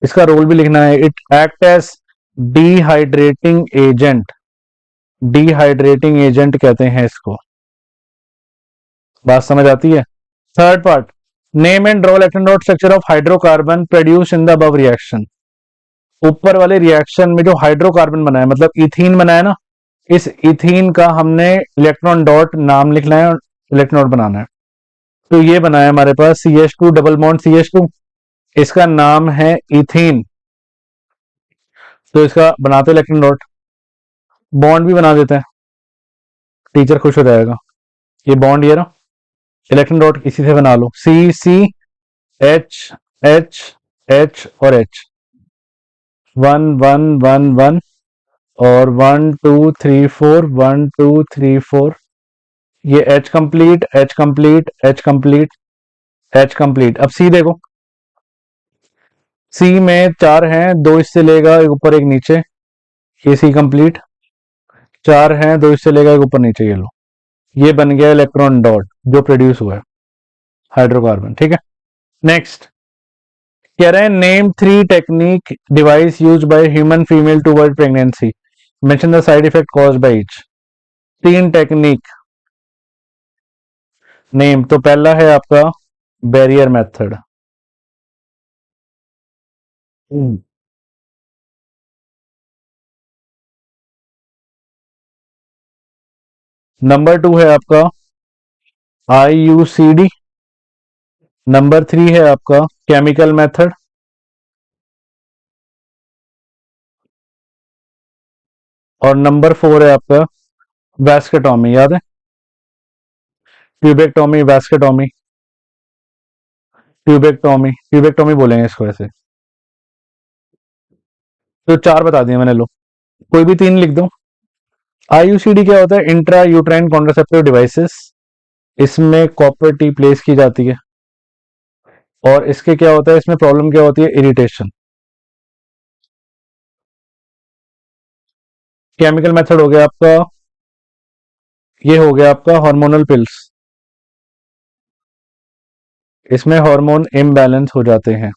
इसका रोल भी लिखना है। It act as dehydrating agent, dehydrating agent कहते हैं इसको। बात समझ आती है? Third part, name and draw electron dot structure of hydrocarbon produce in the above reaction. ऊपर वाले रिएक्शन में जो हाइड्रोकार्बन बना है, मतलब इथीन बना है ना, इस इथीन का हमने इलेक्ट्रॉन डॉट नाम लिखना है और इलेक्ट्रॉन डॉट बनाना है। तो ये बना है हमारे पास CH2 डबल बॉन्ड CH2, इसका नाम है इथीन, तो इसका बनाते इलेक्ट्रॉन डॉट, बॉन्ड भी बना देते हैं, टीचर खुश हो जाएगा। ये बॉन्ड ये रहा, इलेक्ट्रॉन डॉट इसी से बना लो, सी सी एच एच एच और एच, 1 1 1 1 और 1 2 3 4, 1 2 3 4, ये H complete H complete H complete H complete. अब सी देखो, सी में 4 हैं, 2 इससे लेगा, एक ऊपर एक नीचे, ये सी कंप्लीट। 4 हैं, 2 इससे लेगा, एक ऊपर नीचे, ये लो, ये बन गया इलेक्ट्रॉन डॉट जो प्रोड्यूस हुआ है हाइड्रोकार्बन। ठीक है, नेक्स्ट कह रहे हैं name 3 technique device use by human female to avoid pregnancy, mention the side effect cause by each. 3 technique name, तो पहला है आपका बैरियर मेथड, नंबर 2 है आपका IUCD, नंबर 3 है आपका केमिकल मेथड, और नंबर 4 है आपका वैस्केटोमी। याद है, ट्यूबेक्टोमी, वैस्केटोमी, ट्यूबेक्टोमी, ट्यूबेक्टोमी बोलेंगे इसको ऐसे। तो 4 बता दिए मैंने, लो कोई भी 3 लिख दो। IUCD क्या होता है, इंट्रा यूट्राइन कॉन्ट्रासेप्टिव डिवाइसेस, इसमें कॉपर टी प्लेस की जाती है, और इसके क्या होता है, इसमें प्रॉब्लम क्या होती है, इरिटेशन। केमिकल मेथड हो गया आपका, ये हो गया आपका हार्मोनल पिल्स, इसमें हार्मोन इम्बैलेंस हो जाते हैं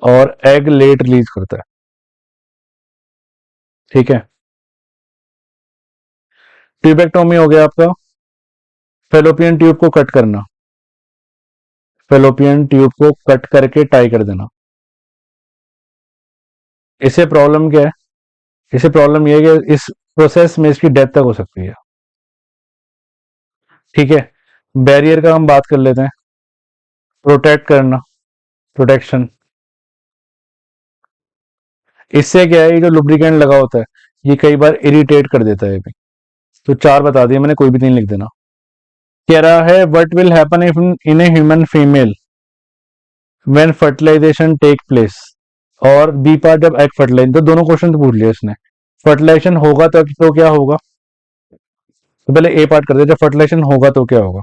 और एग लेट रिलीज करता है। ठीक है, ट्यूबेक्टोमी हो गया आपका फेलोपियन ट्यूब को कट करना, फेलोपियन ट्यूब को कट करके टाई कर देना। इसे प्रॉब्लम क्या है, इसे प्रॉब्लम यह है कि इस प्रोसेस में इसकी डेथ तक हो सकती है। ठीक है, बैरियर का हम बात कर लेते हैं, प्रोटेक्ट करना, प्रोटेक्शन। इससे क्या है, ये जो लुब्रिकेंट लगा होता है ये कई बार इरिटेट कर देता है भी। तो 4 बता दिए मैंने, कोई भी 3 लिख देना। कह रहा है what will happen if in a human female when fertilization take place, और बी पार्ट जब एग फर्टिलाइज, तो दोनों क्वेश्चन तो पूछ लिए इसने। फर्टिलाइजेशन होगा तो क्या होगा, तो पहले ए पार्ट कर दे, जब फर्टिलाइजेशन होगा तो क्या होगा।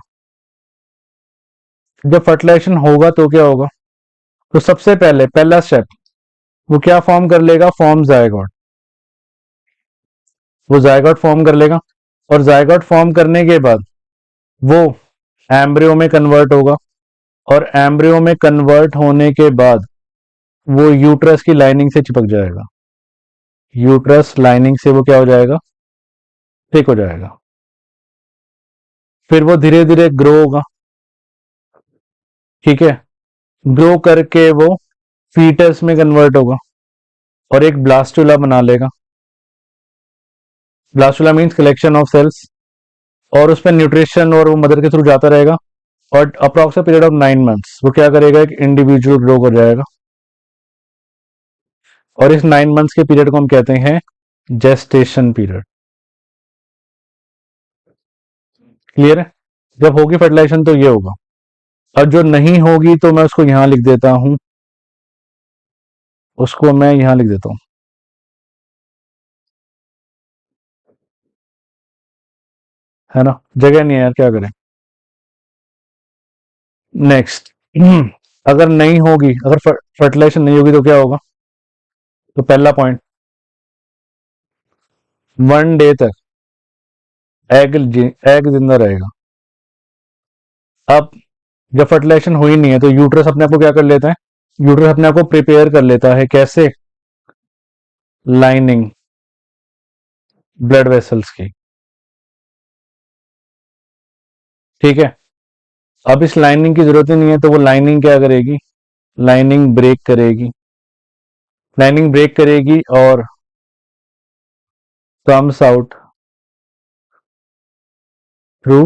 जब फर्टिलाइजेशन होगा तो क्या होगा, तो सबसे पहले पहला स्टेप वो क्या फॉर्म कर लेगा, फॉर्म जायगोट, वो जायगोट फॉर्म कर लेगा, और जायगोट फॉर्म करने के बाद वो एम्ब्रियो में कन्वर्ट होगा, और एम्ब्रियो में कन्वर्ट होने के बाद वो यूट्रस की लाइनिंग से चिपक जाएगा, यूट्रस लाइनिंग से वो क्या हो जाएगा, थिक हो जाएगा। फिर वो धीरे धीरे ग्रो होगा। ठीक है, ग्रो करके वो फीटस में कन्वर्ट होगा और एक ब्लास्टुला बना लेगा। Blastula means collection of cells, और उसमें न्यूट्रिशन और वो मदर के थ्रू जाता रहेगा, और अप्रॉक्सिमेट पीरियड ऑफ 9 मंथ्स वो क्या करेगा, एक इंडिविजुअल ग्रो कर जाएगा, और इस 9 मंथ्स के पीरियड को हम कहते हैं जेस्टेशन पीरियड। क्लियर है, जब होगी फर्टिलाइजेशन तो ये होगा, और जो नहीं होगी तो मैं उसको यहां लिख देता हूं, उसको मैं यहां लिख देता हूं, है ना, जगह नहीं है यार, क्या करें। नेक्स्ट, अगर नहीं होगी, अगर फर्टिलाइजेशन नहीं होगी तो क्या होगा, तो पहला पॉइंट, 1 डे तक एग एग जिंदा रहेगा। अब जब फर्टिलाइजेशन हुई नहीं है तो यूट्रस अपने आप को क्या कर लेता है, यूट्रस अपने आप को प्रिपेयर कर लेता है, कैसे, लाइनिंग ब्लड वेसल्स की। ठीक है, अब इस लाइनिंग की जरूरत ही नहीं है, तो वो लाइनिंग क्या करेगी, लाइनिंग ब्रेक करेगी, लाइनिंग ब्रेक करेगी और comes out through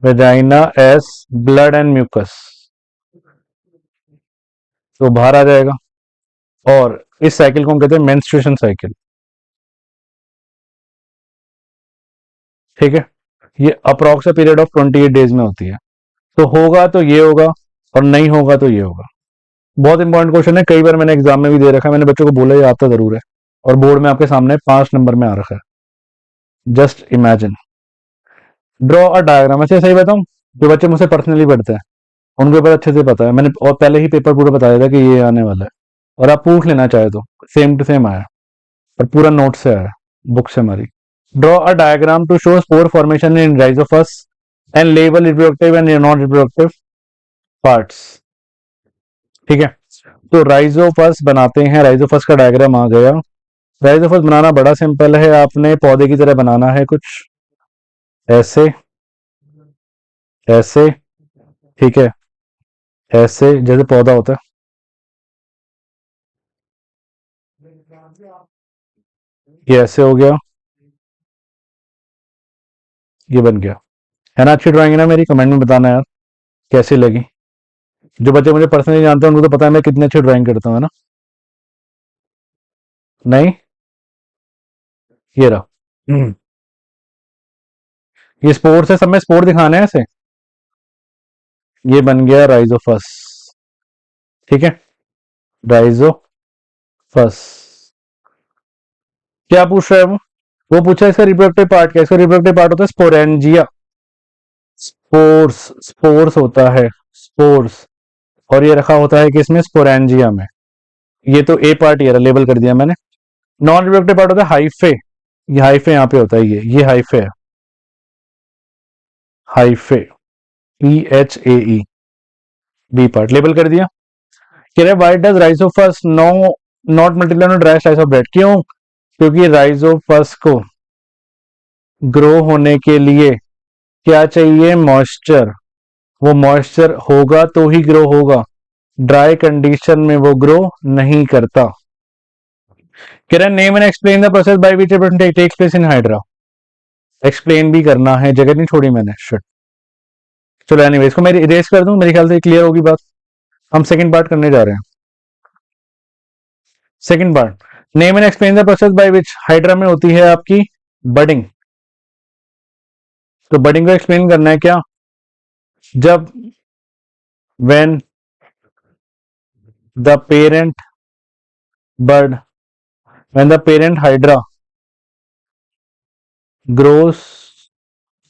vagina as blood and mucus, तो बाहर आ जाएगा, और इस साइकिल को हम कहते हैं मेंस्ट्रुएशन साइकिल। ठीक है, ये अप्रॉक्स पीरियड ऑफ 28 डेज में होती है। तो होगा तो ये होगा और नहीं होगा तो ये होगा। बहुत इंपॉर्टेंट क्वेश्चन है, कई बार मैंने एग्जाम में भी दे रखा है, मैंने बच्चों को बोला ये आता जरूर है और बोर्ड में आपके सामने 5 नंबर में आ रखा है। Just imagine, draw a diagram. ऐसे सही बताऊं, जो बच्चे मुझसे पर्सनली पढ़ते हैं उनको पेपर अच्छे से पता है, मैंने और पहले ही पेपर पूरा बताया था कि ये आने वाला है, और आप पूछ लेना चाहे तो सेम टू सेम आया और पूरा नोट से आया, बुक से हमारी। Draw a diagram to show spore formation in rhizopus and label reproductive and non reproductive parts. ठीक है, तो राइजोफस बनाते हैं, राइजोफस का डायग्राम आ गया। राइजोफस बनाना बड़ा सिंपल है, आपने पौधे की तरह बनाना है, कुछ ऐसे ऐसे, ठीक है, ऐसे जैसे पौधा होता है, ये ऐसे हो गया, ये बन गया। है ना अच्छी ड्राइंग है ना मेरी? कमेंट में बताना यार कैसी लगी। जो बच्चे मुझे पर्सनली जानते हैं उनको तो पता है मैं कितनी अच्छी ड्राइंग करता हूँ, है ना? नहीं, ये रहा। ये स्पोर्ट्स है, सब में स्पोर्ट दिखाने हैं ऐसे। ये बन गया राइजोफस, ठीक है, राइजोफस। क्या पूछ रहा है वो पूछा है इसका रिप्रोडक्टिव पार्ट क्या है? इसका रिप्रोडक्टिव पार्ट होता है स्पोरेंजिया। स्पोर्स, स्पोर्स होता है, स्पोर्स, और ये रखा होता है किसमें? स्पोरेंजिया में। ये तो ए पार्ट ये लेबल कर दिया मैंने। नॉन रिप्रोडक्टिव पार्ट होता है हाइफे, ये हाइफे यहाँ पे होता है, ये हाइफे है, hyphae, PHAE, B part label कर दिया। कह रहे why does rhizopus no not multiply on dry slice of bread? क्यों? क्योंकि राइजोफस को ग्रो होने के लिए क्या चाहिए? मॉइस्चर। वो मॉइस्चर होगा तो ही ग्रो होगा, ड्राई कंडीशन में वो ग्रो नहीं करता। कह रहे name and explain the process by which reproduction takes place in hydra. Explain भी करना है, जगह नहीं छोड़ी मैंने, शिट। चलो एनीवे, इसको मैं इरेज कर दूं, मेरे ख्याल से क्लियर होगी बात। हम सेकंड पार्ट करने जा रहे हैं। Second part, name and explain the process by which hydra में होती है आपकी बडिंग। तो बडिंग को एक्सप्लेन करना है क्या? जब when the parent bud, when the parent hydra grows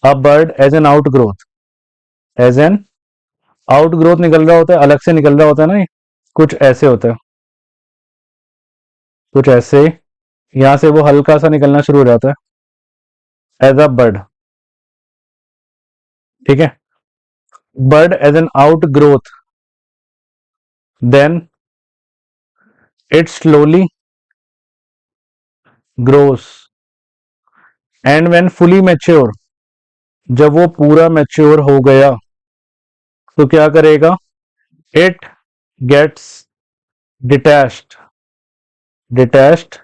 a bud as an outgrowth, as an outgrowth निकल रहा होता है, अलग से निकल रहा होता है ना, ये कुछ ऐसे होता है, कुछ ऐसे, यहां से वो हल्का सा निकलना शुरू हो जाता है एज अ बर्ड, ठीक है, bud as an outgrowth, then it slowly grows and when fully mature, जब वो पूरा मैच्योर हो गया तो क्या करेगा? It gets detached, detached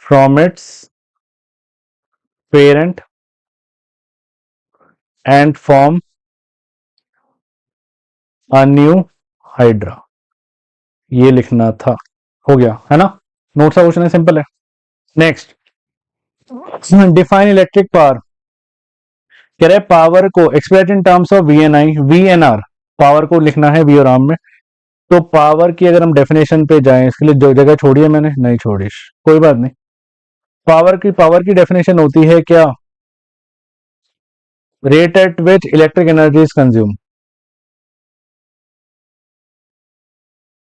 from its parent and form a new hydra. ये लिखना था, हो गया है ना? नोट सा क्वेश्चन है, सिंपल है। Next, define electric power. कह रहे पावर को express in terms of VNR, power को लिखना है वी और आर्म में। तो पावर की अगर हम डेफिनेशन पे जाएं, इसके लिए जो जगह छोड़ी है मैंने, नहीं छोड़ी, कोई बात नहीं। पावर की डेफिनेशन होती है क्या? Rate at which electric energy is consume,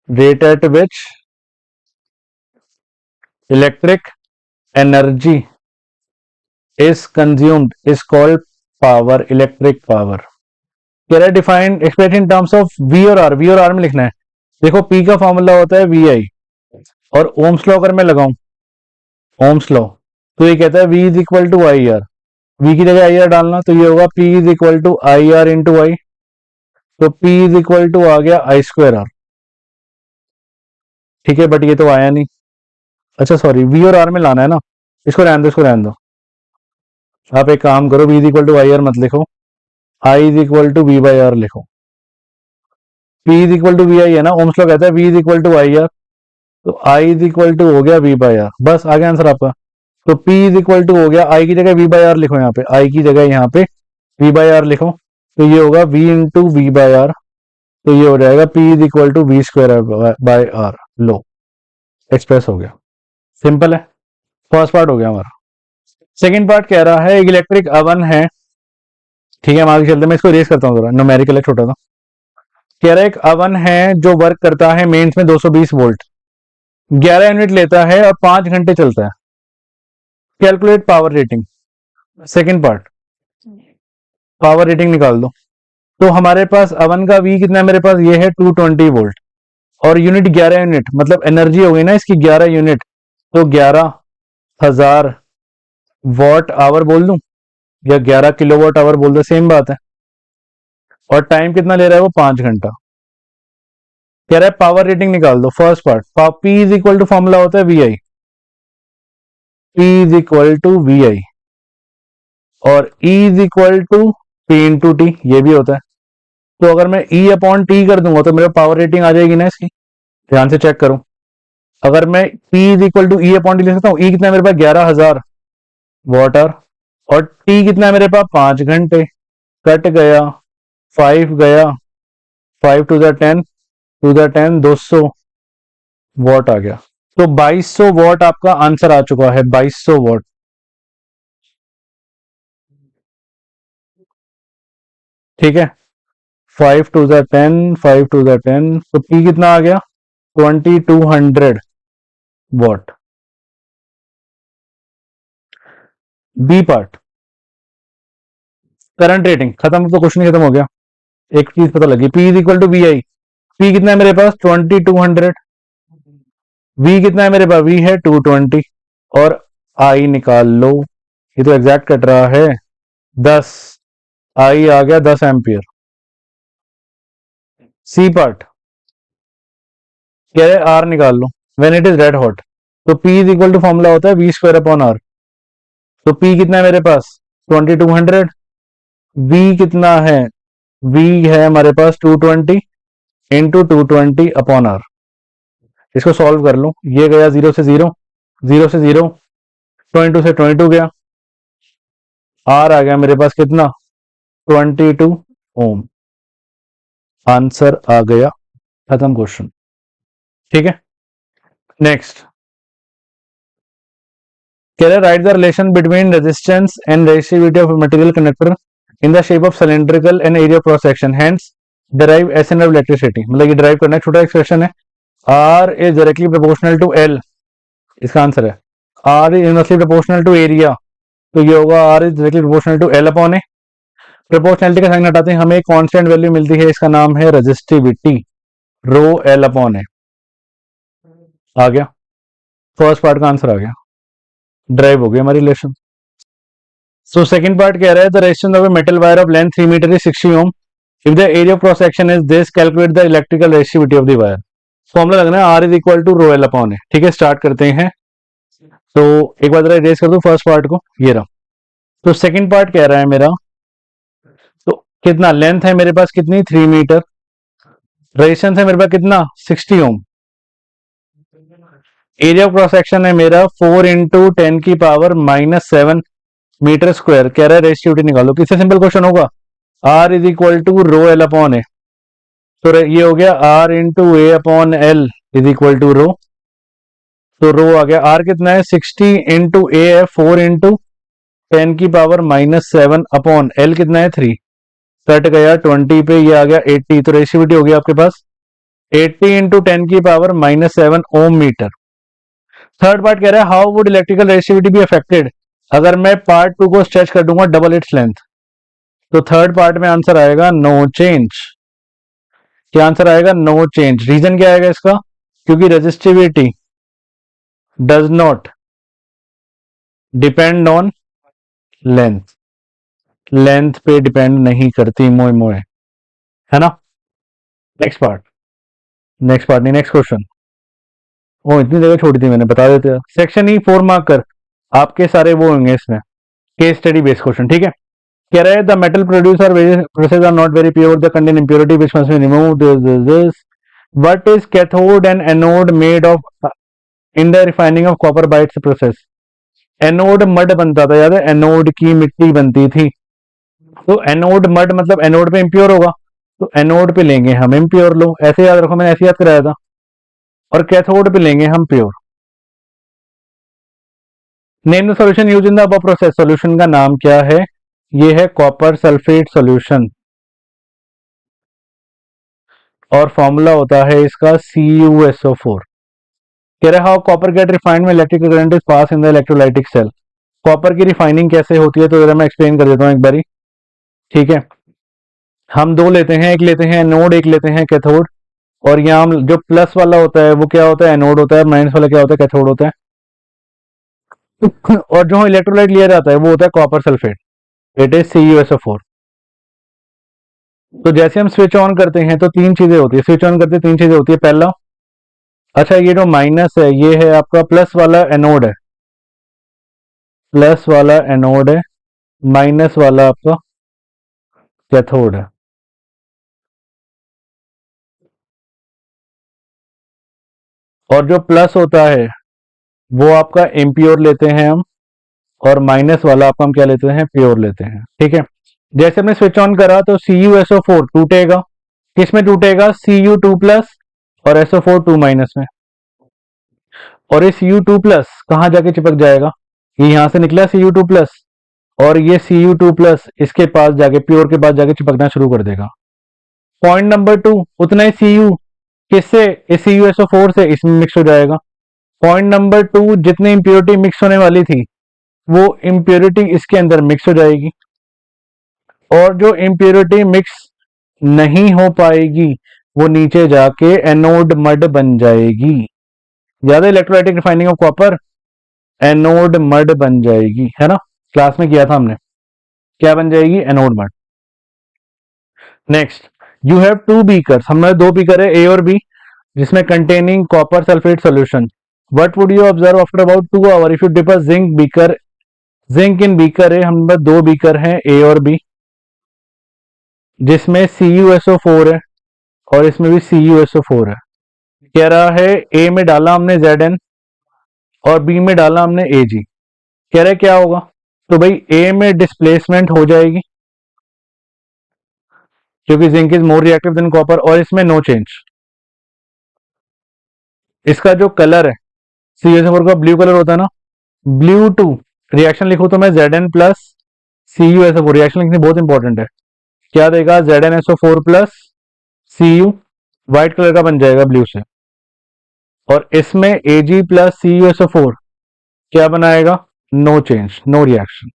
rate at which electric energy is consumed is called power, electric power. कह रहा है define express in terms of V और आर, वी और आर में लिखना है। देखो पी का फॉर्मूला होता है VI, और ओम्स लॉ अगर मैं लगाऊं, ओम्स लॉ, तो ये कहता है V is equal to IR, V की जगह IR डालना, तो ये होगा P is equal to IR into I, तो P इज इक्वल टू आ गया I²R, ठीक है, बट ये तो आया नहीं। अच्छा सॉरी, V और R में लाना है ना, इसको रहने दो, इसको रहने दो। आप एक काम करो, V is equal to IR मत लिखो, I is equal to V/R लिखो। P is equal to VI है ना, ओम्स लॉ कहता है V is equal to IR, तो I इज इक्वल टू हो गया V/R, बस आ गया आंसर आपका। तो P इज इक्वल टू हो गया, आई की जगह V बाई आर लिखो, यहाँ पे आई की जगह यहाँ पे V बाई आर लिखो, तो ये होगा V into V by R, तो ये हो जाएगा P is equal to V square by R. लो, एक्सप्रेस हो गया, सिंपल है। फर्स्ट पार्ट हो गया हमारा। सेकेंड पार्ट कह रहा है एक इलेक्ट्रिक अवन है, ठीक है, हम आगे चलते हैं, मैं इसको रेस करता हूँ जरा, न्यूमेरिकल है छोटा सा। कह रहा है एक अवन है जो वर्क करता है मेंस में 220 वोल्ट, 11 यूनिट लेता है और 5 घंटे चलता है, calculate power rating. Second part, power rating निकाल दो। तो हमारे पास अवन का वी कितना है, मेरे पास ये है 220 वोल्ट, और यूनिट 11 यूनिट, मतलब एनर्जी हो गई ना इसकी 11 यूनिट, तो 11,000 वॉट आवर बोल दूं या 11 किलोवाट आवर बोल दो, सेम बात है। और टाइम कितना ले रहा है वो, 5 घंटा। कह रहा है पावर रेटिंग निकाल दो। First part, P is equal to formula होता है V I, P is equal to V I, और E is equal to P into T, ये भी होता है। तो अगर मैं ई अपॉन टी कर दूंगा तो मेरे पावर रेटिंग आ जाएगी ना इसकी, ध्यान से चेक करूं। अगर मैं P is equal to E upon T लिख सकता हूँ, ई कितना है मेरे पास 11,000 वॉट आवर, और टी कितना है मेरे पास 5 घंटे, कट गया 5 गया, 5 to the 10 to the 10 200 watt आ गया। तो 2200 वॉट आपका आंसर आ चुका है, 2200 वॉट। ठीक है, 5 टू द 10 5 टू द 10, तो P कितना आ गया 2200 watt. B part, current rating खत्म, तो क्वेश्चन खत्म हो गया। एक चीज पता लगी, P is equal to V I, P कितना है मेरे पास 2200, V कितना है मेरे पास, V है 220, और I निकाल लो, ये तो एग्जैक्ट कट रहा है 10, I आ गया 10 एम्पियर। सी पार्ट कह रहे आर निकाल लो, when it is red hot, तो P is equal to formula होता है वी स्क्वायर अपॉन आर। तो P कितना है मेरे पास 2200, V कितना है, V है हमारे पास 220 इंटू 220 अपॉन आर। इसको सॉल्व कर लो, ये गया 0 से 0, 0 से 0, 22 से 22 गया, आर आ गया मेरे पास कितना 22 ओम। आंसर आ गया, खत्म क्वेश्चन। ठीक है, नेक्स्ट कह रहे write the relation between resistance and resistivity of material conductor in the shape of cylindrical and area cross section, hence derive S N of electricity. मतलब ये ड्राइव करना है, छोटा एक्सप्रेशन है, R is directly proportional to L, इसका answer है। R is inversely proportional to area, तो ये होगा R is directly proportional to L upon A. Proportionality का साइन हटाते हैं, हमें एक कांस्टेंट वैल्यू मिलती है, इसका नाम है रेजिस्टिविटी, रो एल अपॉन ए। आ गया, फर्स्ट पार्ट का आंसर आ गया, ड्राइव हो गया हमारी रिलेशन। सो सेकंड पार्ट कह रहा है the resistance of a metal wire of length 3 metre is 60 ohm, if the area of cross section is this, calculate the electrical resistivity of the wire. Formula लगना है R is equal to rho L upon A. ठीक है, start करते हैं। तो एक बार जरा erase कर दो फर्स्ट पार्ट को, ये रहा। तो सेकंड पार्ट कह रहा है मेरा, तो कितना लेंथ है मेरे पास, कितनी 3 मीटर, रेजिस्टेंस है मेरे पास कितना 60 ओम, एरिया ऑफ क्रॉस सेक्शन है मेरा 4 इंटू 10 की पावर -7 मीटर स्क्वायर। कह रहा है रेजिस्टिविटी निकालो, किससे सिंपल क्वेश्चन होगा, R is equal to rho L upon A. तो ये हो गया R into A upon L is equal to rho, तो रो आ गया, आर कितना है 60 इंटू ए है 4 इंटू 10 की पावर -7 अपॉन एल कितना है 3, कट गया 20 पे, ये आ गया 80, तो रेजिस्टिविटी हो गया आपके पास 80 इंटू 10 की पावर -7 ओम मीटर। थर्ड पार्ट कह रहा है how would electrical resistivity be affected, अगर मैं पार्ट 2 को स्ट्रेच कर दूंगा डबल इट्स लेंथ। तो थर्ड पार्ट में आंसर आएगा नो चेंज। क्या आंसर आएगा, नो चेंज। रीजन क्या आएगा इसका, क्योंकि resistivity does not depend on length, length पे डिपेंड नहीं करती, मोए मोए, है ना। नेक्स्ट पार्ट, नेक्स्ट पार्ट नहीं, नेक्स्ट क्वेश्चन। ओ इतनी जगह छोड़ी थी मैंने, बता देते। सेक्शन ई 4 मार्क कर, आपके सारे वो होंगे इसमें, केस स्टडी बेस्ड क्वेश्चन। ठीक है, कह रहे हैं the metal producer process are not very pure, the contain impurity which must be removed this, what is cathode and anode made of in the refining of copper by its process. Anode mud बनता था, याद है, anode की मिट्टी बनती थी। तो anode mud मतलब एनोड पे इम्प्योर होगा, तो एनोड पे लेंगे हम इम्प्योर, लो ऐसे याद रखो, मैंने ऐसे याद कराया था। और कैथोड पे लेंगे हम pure. Name the solution use in the above process, solution का नाम क्या है? ये है कॉपर सल्फेट सॉल्यूशन, और फॉर्मूला होता है इसका CuSO4। कह रहा हाउ कॉपर गेट रिफाइंड में electric current is pass in the electrolytic cell. Copper की रिफाइनिंग कैसे होती है, तो जरा मैं एक्सप्लेन कर देता हूँ एक बारी। ठीक है, हम दो लेते हैं, एक लेते हैं एनोड, एक लेते हैं कैथोड। और यहाँ हम जो प्लस वाला होता है वो क्या होता है, एनोड होता है, माइनस वाला क्या होता है, कैथोड होता है। और जो इलेक्ट्रोलाइट लिया जाता है वो होता है copper sulphate, it is CuSO4। तो जैसे हम स्विच ऑन करते हैं तो तीन चीजें होती है, स्विच ऑन करते तीन चीजें होती है। पहला, अच्छा ये जो माइनस है ये है आपका प्लस वाला एनोड है, प्लस वाला एनोड है, माइनस वाला आपका कैथोड है। और जो प्लस होता है वो आपका इम्प्योर लेते हैं हम, और माइनस वाला आपका हम क्या लेते हैं, प्योर लेते हैं। ठीक है, जैसे हमने स्विच ऑन करा तो CuSO4 टूटेगा, किस में टूटेगा, Cu2 प्लस और SO4 2 माइनस में। और ये Cu2 प्लस कहाँ जाके चिपक जाएगा, ये यहां से निकला Cu2 प्लस, और ये Cu2 प्लस इसके पास जाके, प्योर के पास जाके चिपकना शुरू कर देगा। पॉइंट नंबर 2, उतना ही Cu किससे, इस CuSO4 से इसमें मिक्स हो जाएगा। पॉइंट नंबर 2, जितनी इंप्योरिटी मिक्स होने वाली थी वो इंप्योरिटी इसके अंदर मिक्स हो जाएगी, और जो इंप्योरिटी मिक्स नहीं हो पाएगी वो नीचे जाके एनोड मड बन जाएगी। ज्यादा electrolytic refining of copper, anode mud बन जाएगी, है ना, क्लास में किया था हमने, क्या बन जाएगी, anode mud. Next, you have two beakers, हमारे दो बीकर है ए और बी, जिसमें containing copper sulphate solution. What would you observe after about 2 hour if you dip a zinc beaker, zinc in beaker है, हम पास दो बीकर हैं ए और बी, जिसमें CuSO4 है और इसमें भी CuSO4 है। कह रहा है ए में डाला हमने Zn और बी में डाला हमने Ag, कह रहे क्या होगा, तो भाई ए में डिस्प्लेसमेंट हो जाएगी क्योंकि zinc is more reactive than copper, और इसमें नो चेंज। इसका जो कलर है, CuSO4 का ब्लू कलर होता है ना, ब्लू टू, रिएक्शन लिखूं तो मैं Zn प्लस CuSO4, रिएक्शन लिखनी बहुत इंपॉर्टेंट है, क्या देगा, ZnSO4 plus Cu, white colour का बन जाएगा ब्लू से। और इसमें Ag प्लस CuSO4 क्या बनाएगा, नो चेंज, नो रिएक्शन।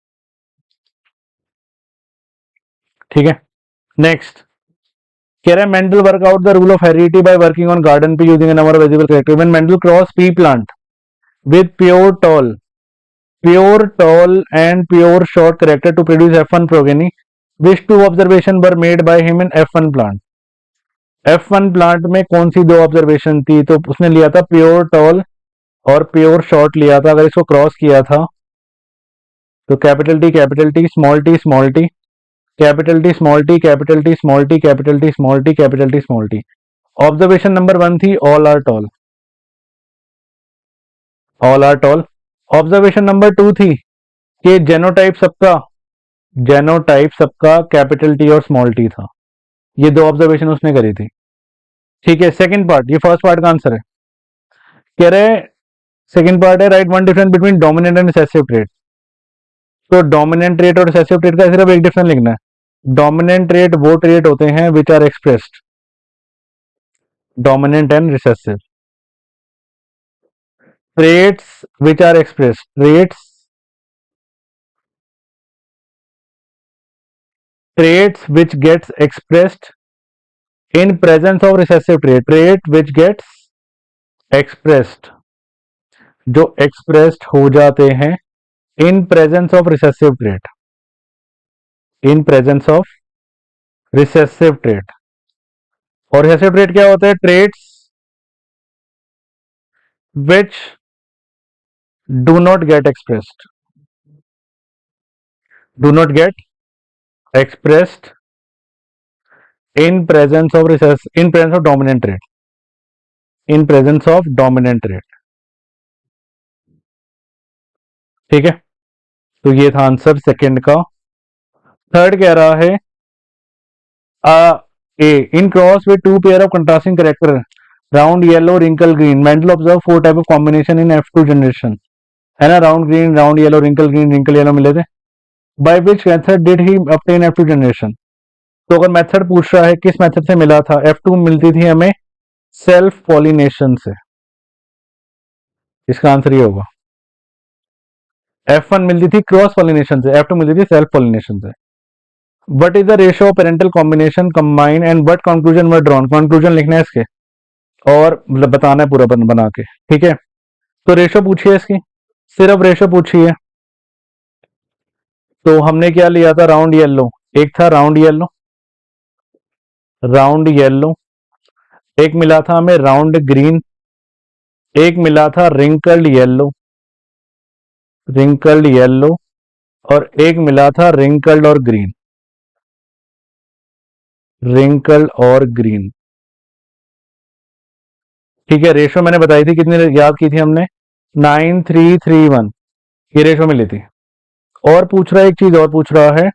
ठीक है, नेक्स्ट, कह रहा है Mendel work out the rule of heredity by working on garden pea using a number of visible character. When Mendel cross pea plant with pure tall and pure short character to produce F1 progeny, which two observation were made by him in F1 plant. F1 plant में कौन सी दो observation थी, तो उसने लिया था pure tall और pure short लिया था। अगर इसको क्रॉस किया था तो capital T small T small T, capital T small T, capital T small T, capital T small T, capital T small T. Observation number 1 थी all are tall, all are tall. Observation number 2 थी कि genotype सबका capital T और small T था। ये दो observation उसने करी थी। ठीक है, सेकंड पार्ट, ये फर्स्ट पार्ट का आंसर है। कह रहे सेकंड पार्ट है, right one difference between dominant and recessive trait. तो डोमिनेंट ट्रेट और रिसेसिव ट्रेट का सिर्फ एक डिफरेंस लिखना है। डोमिनेंट ट्रेट वो ट्रेट होते हैं which are expressed, dominant and recessive traits which are expressed, traits which gets expressed in presence of recessive trait which gets expressed, जो expressed हो जाते हैं in presence of recessive trait, in presence of recessive trait। और recessive trait क्या होता है, traits which do not get expressed, do not get expressed in presence of in presence of dominant trait, in presence of dominant trait। ठीक है, तो ये था answer second का। थर्ड कह रहा है a in cross with two pair of contrasting character round yellow wrinkle green Mendel observe four type of combination in F2 generation, है ना, round green, round yellow, wrinkle yellow मिले थे। By which method did he obtain F2 generation? तो अगर method पूछ रहा है किस मेथड से मिला था, F2 मिलती थी हमें सेल्फ पॉलिनेशन से, इसका आंसर ये होगा। F1 मिलती थी क्रॉस पॉलिनेशन से, F2 मिलती थी सेल्फ पॉलिनेशन से। What is the ratio of parental combination combine and what conclusion were drawn? Conclusion लिखना है इसके और मतलब बताना है पूरा बना के, ठीक है। तो रेशियो पूछी है इसकी, सिर्फ रेशियो पूछी है। तो हमने क्या लिया था, राउंड येलो, एक था राउंड येलो, राउंड येलो, एक मिला था हमें राउंड ग्रीन, एक मिला था रिंकल्ड येलो, रिंकल्ड येलो, और एक मिला था रिंकल्ड और ग्रीन, रिंकल्ड और ग्रीन। ठीक है, रेशो मैंने बताई थी कितनी याद की थी हमने, 9331, ये रेशो मिली थी। और पूछ रहा है, एक चीज और पूछ रहा है,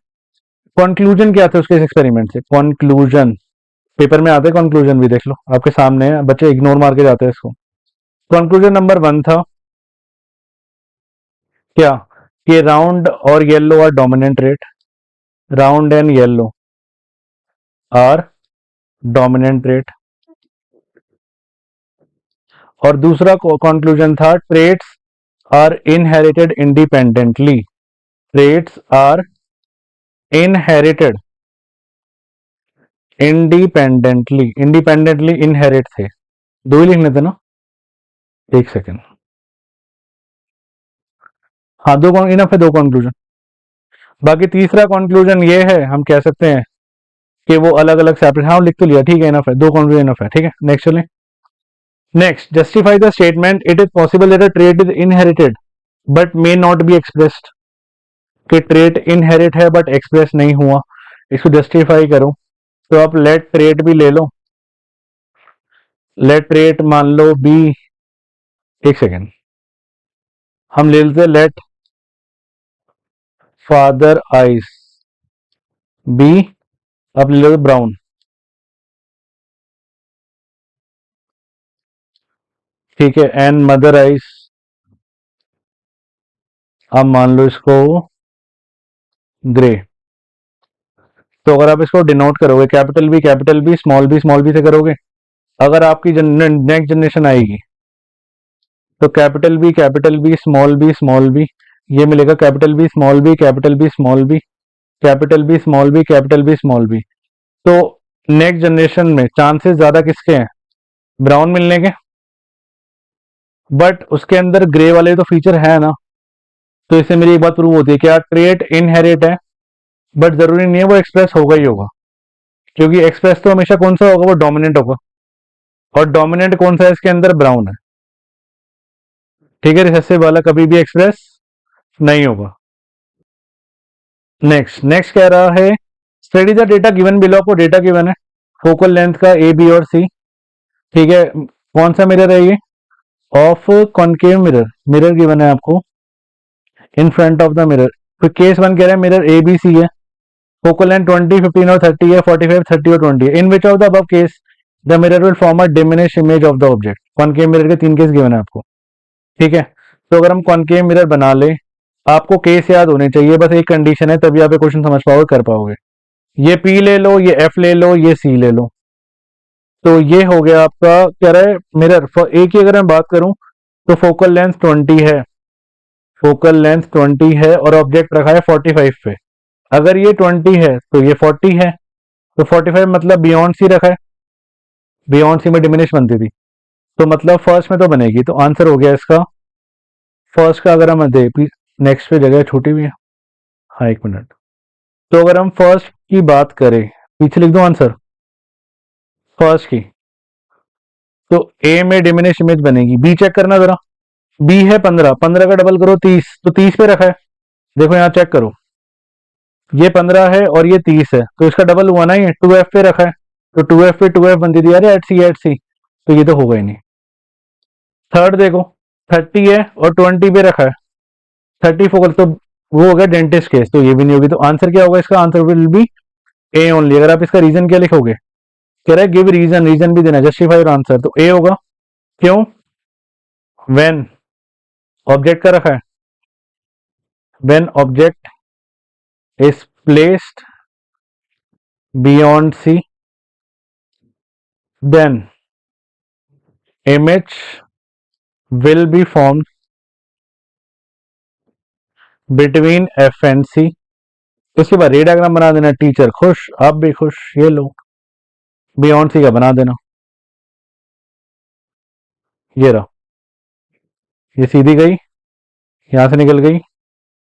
कंक्लूजन क्या थे उसके इस एक्सपेरिमेंट से? कंक्लूजन पेपर में आते हैं, कंक्लूजन भी देख लो आपके सामने है, बच्चे इग्नोर मार के जाते हैं इसको। कंक्लूजन नंबर 1 था क्या, कि राउंड और yellow are dominant trait, round and yellow are dominant trait. और दूसरा कंक्लूजन था traits are inherited independently, traits are inherited independently, independently inherit थे, दो ही लिखने थे ना, एक सेकेंड, हाँ दो इनफ है, दो कंक्लूजन। बाकी तीसरा कंक्लूजन ये है, हम कह सकते हैं कि वो अलग अलग सेपरेट, हाँ लिख तो लिया, ठीक है, इनफ है, दो कंक्लूजन इनफ है, ठीक है। नेक्स्ट चलें। Next, justify the statement it is possible that a trait is inherited but may not be expressed, कि ट्रेट इनहेरिट है बट एक्सप्रेस नहीं हुआ, इसको जस्टिफाई करो। तो आप लेट ट्रेट भी ले लो, लेट ट्रेट मान लो बी, एक सेकेंड, हम ले लेते लेट फादर आइस बी, अब ले लो ब्राउन, ठीक है, एंड मदर आइस, अब मान लो इसको ग्रे। तो अगर आप इसको डिनोट करोगे कैपिटल बी स्मॉल बी से करोगे, अगर आपकी नेक्स्ट जनरेशन आएगी तो कैपिटल बी स्मॉल बी, ये मिलेगा capital B small B, capital B small B, capital B small B, capital B small B. तो नेक्स्ट जनरेशन में चांसेस ज्यादा किसके हैं, ब्राउन मिलने के, बट उसके अंदर ग्रे वाले तो फीचर है ना। तो इससे मेरी एक बात प्रूव होती है, क्या ट्रेट इनहेरिट है, बट जरूरी नहीं है वो एक्सप्रेस होगा ही होगा, क्योंकि एक्सप्रेस तो हमेशा कौन सा होगा, वो डोमिनेंट होगा, और डोमिनेंट कौन सा है इसके अंदर, ब्राउन है, ठीक है, रिसेसिव वाला कभी भी एक्सप्रेस नहीं होगा। नेक्स्ट नेक्स्ट कह रहा है study the data given below, आपको डेटा गिवन है फोकल लेंथ का ए बी और सी, ठीक है, कौन सा मिरर है ये, of concave mirror, mirror given है आपको in front of the mirror. तो केस 1 कह रहे हैं मिरर ए बी सी है, फोकल लेंथ 20, 15 और 30 है, 45, 30 और 20 है, in which of the above case the mirror will form a diminish image of the object. Concave mirror के 3 केस गिवन है आपको, ठीक है। तो अगर हम कॉनकेव मिरर बना ले, आपको केस याद होने चाहिए, बस एक कंडीशन है, तभी आप ये क्वेश्चन समझ पाओगे, कर पाओगे। ये पी ले लो, ये एफ ले लो, ये सी ले लो। तो ये हो गया आपका, कह रहा है मिरर ए की अगर मैं बात करूं तो फोकल लेंथ 20 है, फोकल लेंथ 20 है और ऑब्जेक्ट रखा है 45 पे। अगर ये 20 है तो ये 40 है, तो 45 मतलब बियॉन्ड सी रखा है, बियॉन्ड सी में डिमिनिश बनती थी, तो मतलब फर्स्ट में तो बनेगी, तो आंसर हो गया इसका फर्स्ट का। अगर हम दे नेक्स्ट पे जगह छोटी भी है, हाँ एक मिनट, तो अगर हम फर्स्ट की बात करें, पीछे लिख दो आंसर फर्स्ट की, तो ए में डिमिनिश इमेज बनेगी, बी चेक करना जरा, बी है 15, 15 का डबल करो 30, तो 30 पे रखा है, देखो यहाँ चेक करो, ये 15 है और ये 30 है, तो इसका डबल हुआ ना, ये 2f पे रखा है, तो 2f पे 2f बनती थी, अरे एट सी, तो ये तो होगा ही नहीं। थर्ड देखो 30 है और 20 पे रखा है, 30 फोकल, तो वो हो गया डेंटिस्ट केस, तो ये भी नहीं होगी। तो आंसर क्या होगा इसका? Answer will be A only. अगर आप इसका रीजन क्या लिखोगे, कह रहा है गिव रीजन, रीजन भी देना, जस्टिफाई योर आंसर, तो ए होगा। क्यों? व्हेन ऑब्जेक्ट का रखा है, when object is placed beyond C, then image will be formed between F and C। उसके बाद रे डायग्राम बना देना, टीचर खुश, आप भी खुश, ये लो बियॉन्ड सी का बना देना, ये रहा, ये सीधी गई, यहां से निकल गई,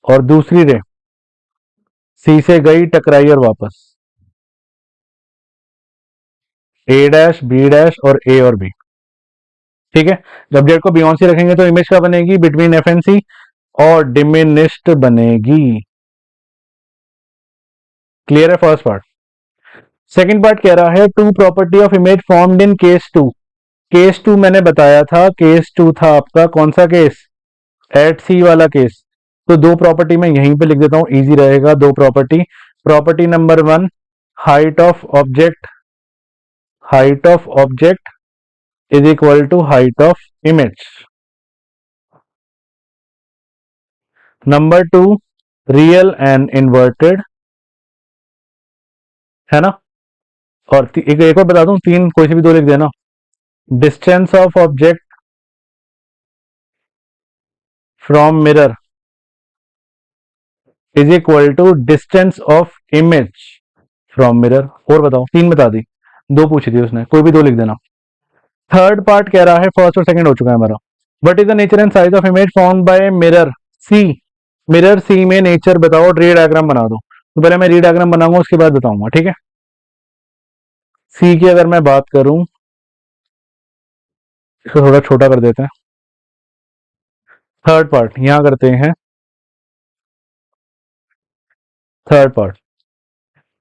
और दूसरी रे सी से गई, टकराई और वापस, ए डैश बी डैश और ए और बी। ठीक है, जब ऑब्जेक्ट को बियॉन्ड सी रखेंगे तो इमेज क्या बनेगी? बिटवीन एफ एंड सी, और डिमिनिस्ड बनेगी। क्लियर है फर्स्ट पार्ट। सेकंड पार्ट कह रहा है two property of image formed in case two. Case two मैंने बताया था, केस टू था आपका कौन सा केस? एट सी वाला केस। तो दो प्रॉपर्टी मैं यहीं पे लिख देता हूं, इजी रहेगा। दो property, property number one, height of object, height of object is equal to height of image. Number two, real and inverted, है ना। और एक और बता दूं, तीन कोई से भी दो लिख देना। Distance of object from mirror is equal to distance of image from mirror. और बताओ, तीन बता दी, दो पूछी थी उसने, कोई भी दो लिख देना। थर्ड पार्ट कह रहा है, फर्स्ट और सेकंड हो चुका है हमारा। What is the nature and size of image formed by mirror C. Mirror C में नेचर बताओ, रे डायग्राम बना दो। तो पहले मैं रे डायग्राम बनाऊंगा, उसके बाद बताऊंगा, ठीक है। सी की अगर मैं बात करूं, इसको थोड़ा छोटा कर देते हैं। थर्ड पार्ट यहां करते हैं, थर्ड पार्ट।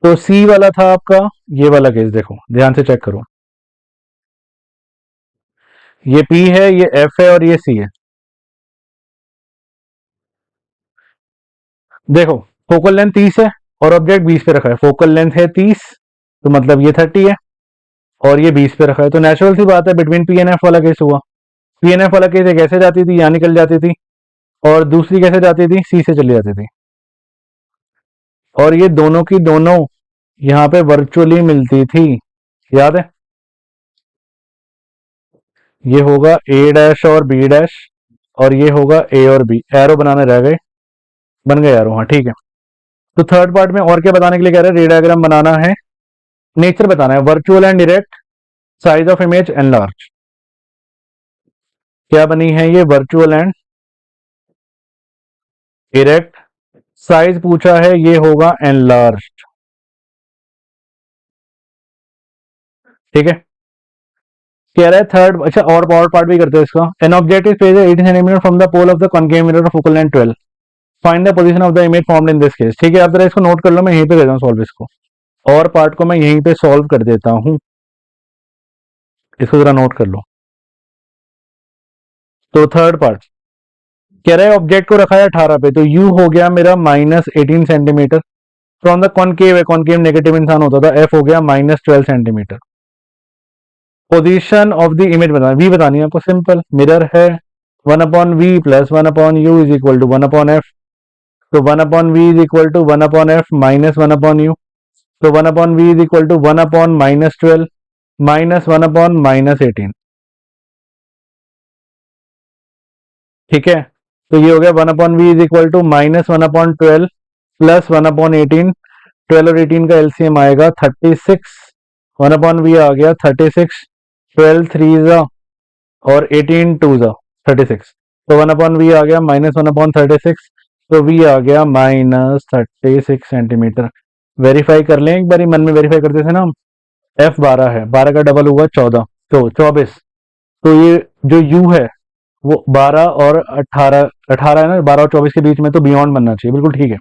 तो सी वाला था आपका ये वाला केस, देखो ध्यान से चेक करो, ये पी है, ये एफ है और ये सी है। देखो फोकल लेंथ 30 है और ऑब्जेक्ट 20 पे रखा है। फोकल लेंथ है 30, तो मतलब ये 30 है और ये 20 पे रखा है। तो नेचुरल सी बात है, बिटवीन पी एन एफ वाला केस हुआ। पी एन एफ वाला केस एक ऐसे जाती थी, यहाँ निकल जाती थी, और दूसरी कैसे जाती थी? सी से चली जाती थी। और ये दोनों की दोनों यहाँ पे वर्चुअली मिलती थी, याद है। ये होगा ए डैश और बी डैश, और ये होगा ए और बी। एरो बनाने रह गए, बन गए एरो, हाँ ठीक है। तो थर्ड पार्ट में और क्या बताने के लिए कह रहे हैं? रे डायग्राम बनाना है, नेचर बताना है, virtual and direct, size of image and large. क्या बनी है ये? Virtual and direct. साइज पूछा है, ये होगा एनलार्ज, ठीक है। कह रहा है थर्ड, अच्छा और पार्ट भी करते हैं इसका। An object is placed 18 centimetre from the pole of the concave mirror of focal length 12, find the position of the image formed in this case. ठीक है, आप जरा इसको नोट कर लो, मैं यहीं पे कर रहा हूँ सॉल्व इसको, और पार्ट को मैं यहीं पे सॉल्व कर देता हूं, इसको जरा नोट कर लो। तो थर्ड पार्ट कह रहा है ऑब्जेक्ट को रखा है 18 पे, तो यू हो गया मेरा -18 सेंटीमीटर फ्रॉम द कॉनकेव है, कॉनकेव नेगेटिव इंसान होता था, एफ हो गया -12 centimetre. Position of the image बताना, वी बतानी है आपको, सिंपल, मिरर है, 1/v plus 1/u is equal to 1/f। तो 1/v is equal to 1/f minus 1/u, तो 1/v is equal to 1/-12 minus 1/-18। ठीक है, तो ये हो गया 1/v is equal to -1/12 plus 1/18। 12 और 18 का एलसीएम आएगा 36, 1/v आ गया 36, 12 3 जा और 18 2 जा 36, तो 1/v आ गया -1/36, तो v आ गया -36 सेंटीमीटर। वेरीफाई कर लें एक बारी, मन में वेरीफाई करते थे ना हम। f 12 है, 12 का डबल हुआ 14, तो 24। तो ये जो u है वो 12 और 18, 18 है ना, 12 और 24 के बीच में, तो बियॉन्ड बनना चाहिए, बिल्कुल ठीक है।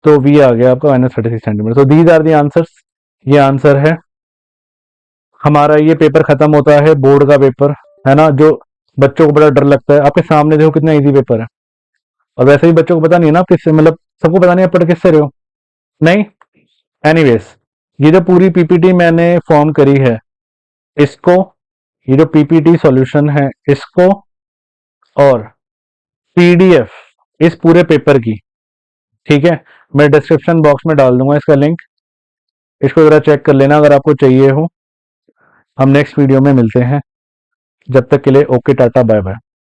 तो v आ गया आपका -36 सेंटीमीटर। तो दीज आर दी आंसर्स, ये आंसर है हमारा। ये पेपर खत्म होता है, बोर्ड का पेपर है ना, जो बच्चों को बड़ा डर लगता है। आपके सामने देखो कितना इजी पेपर है, और वैसे भी बच्चों को पता नहीं है ना आप किससे, मतलब सबको पता नहीं आप पढ़ किससे रहे हो, नहीं। एनीवेज, ये जो पूरी पीपीटी मैंने फॉर्म करी है, इसको, ये जो पीपीटी सॉल्यूशन है इसको, और पीडीएफ इस पूरे पेपर की, ठीक है, मैं डिस्क्रिप्शन बॉक्स में डाल दूंगा इसका लिंक, इसको जरा चेक कर लेना अगर आपको चाहिए हो। हम नेक्स्ट वीडियो में मिलते हैं, जब तक के लिए ओके, टाटा, बाय बाय।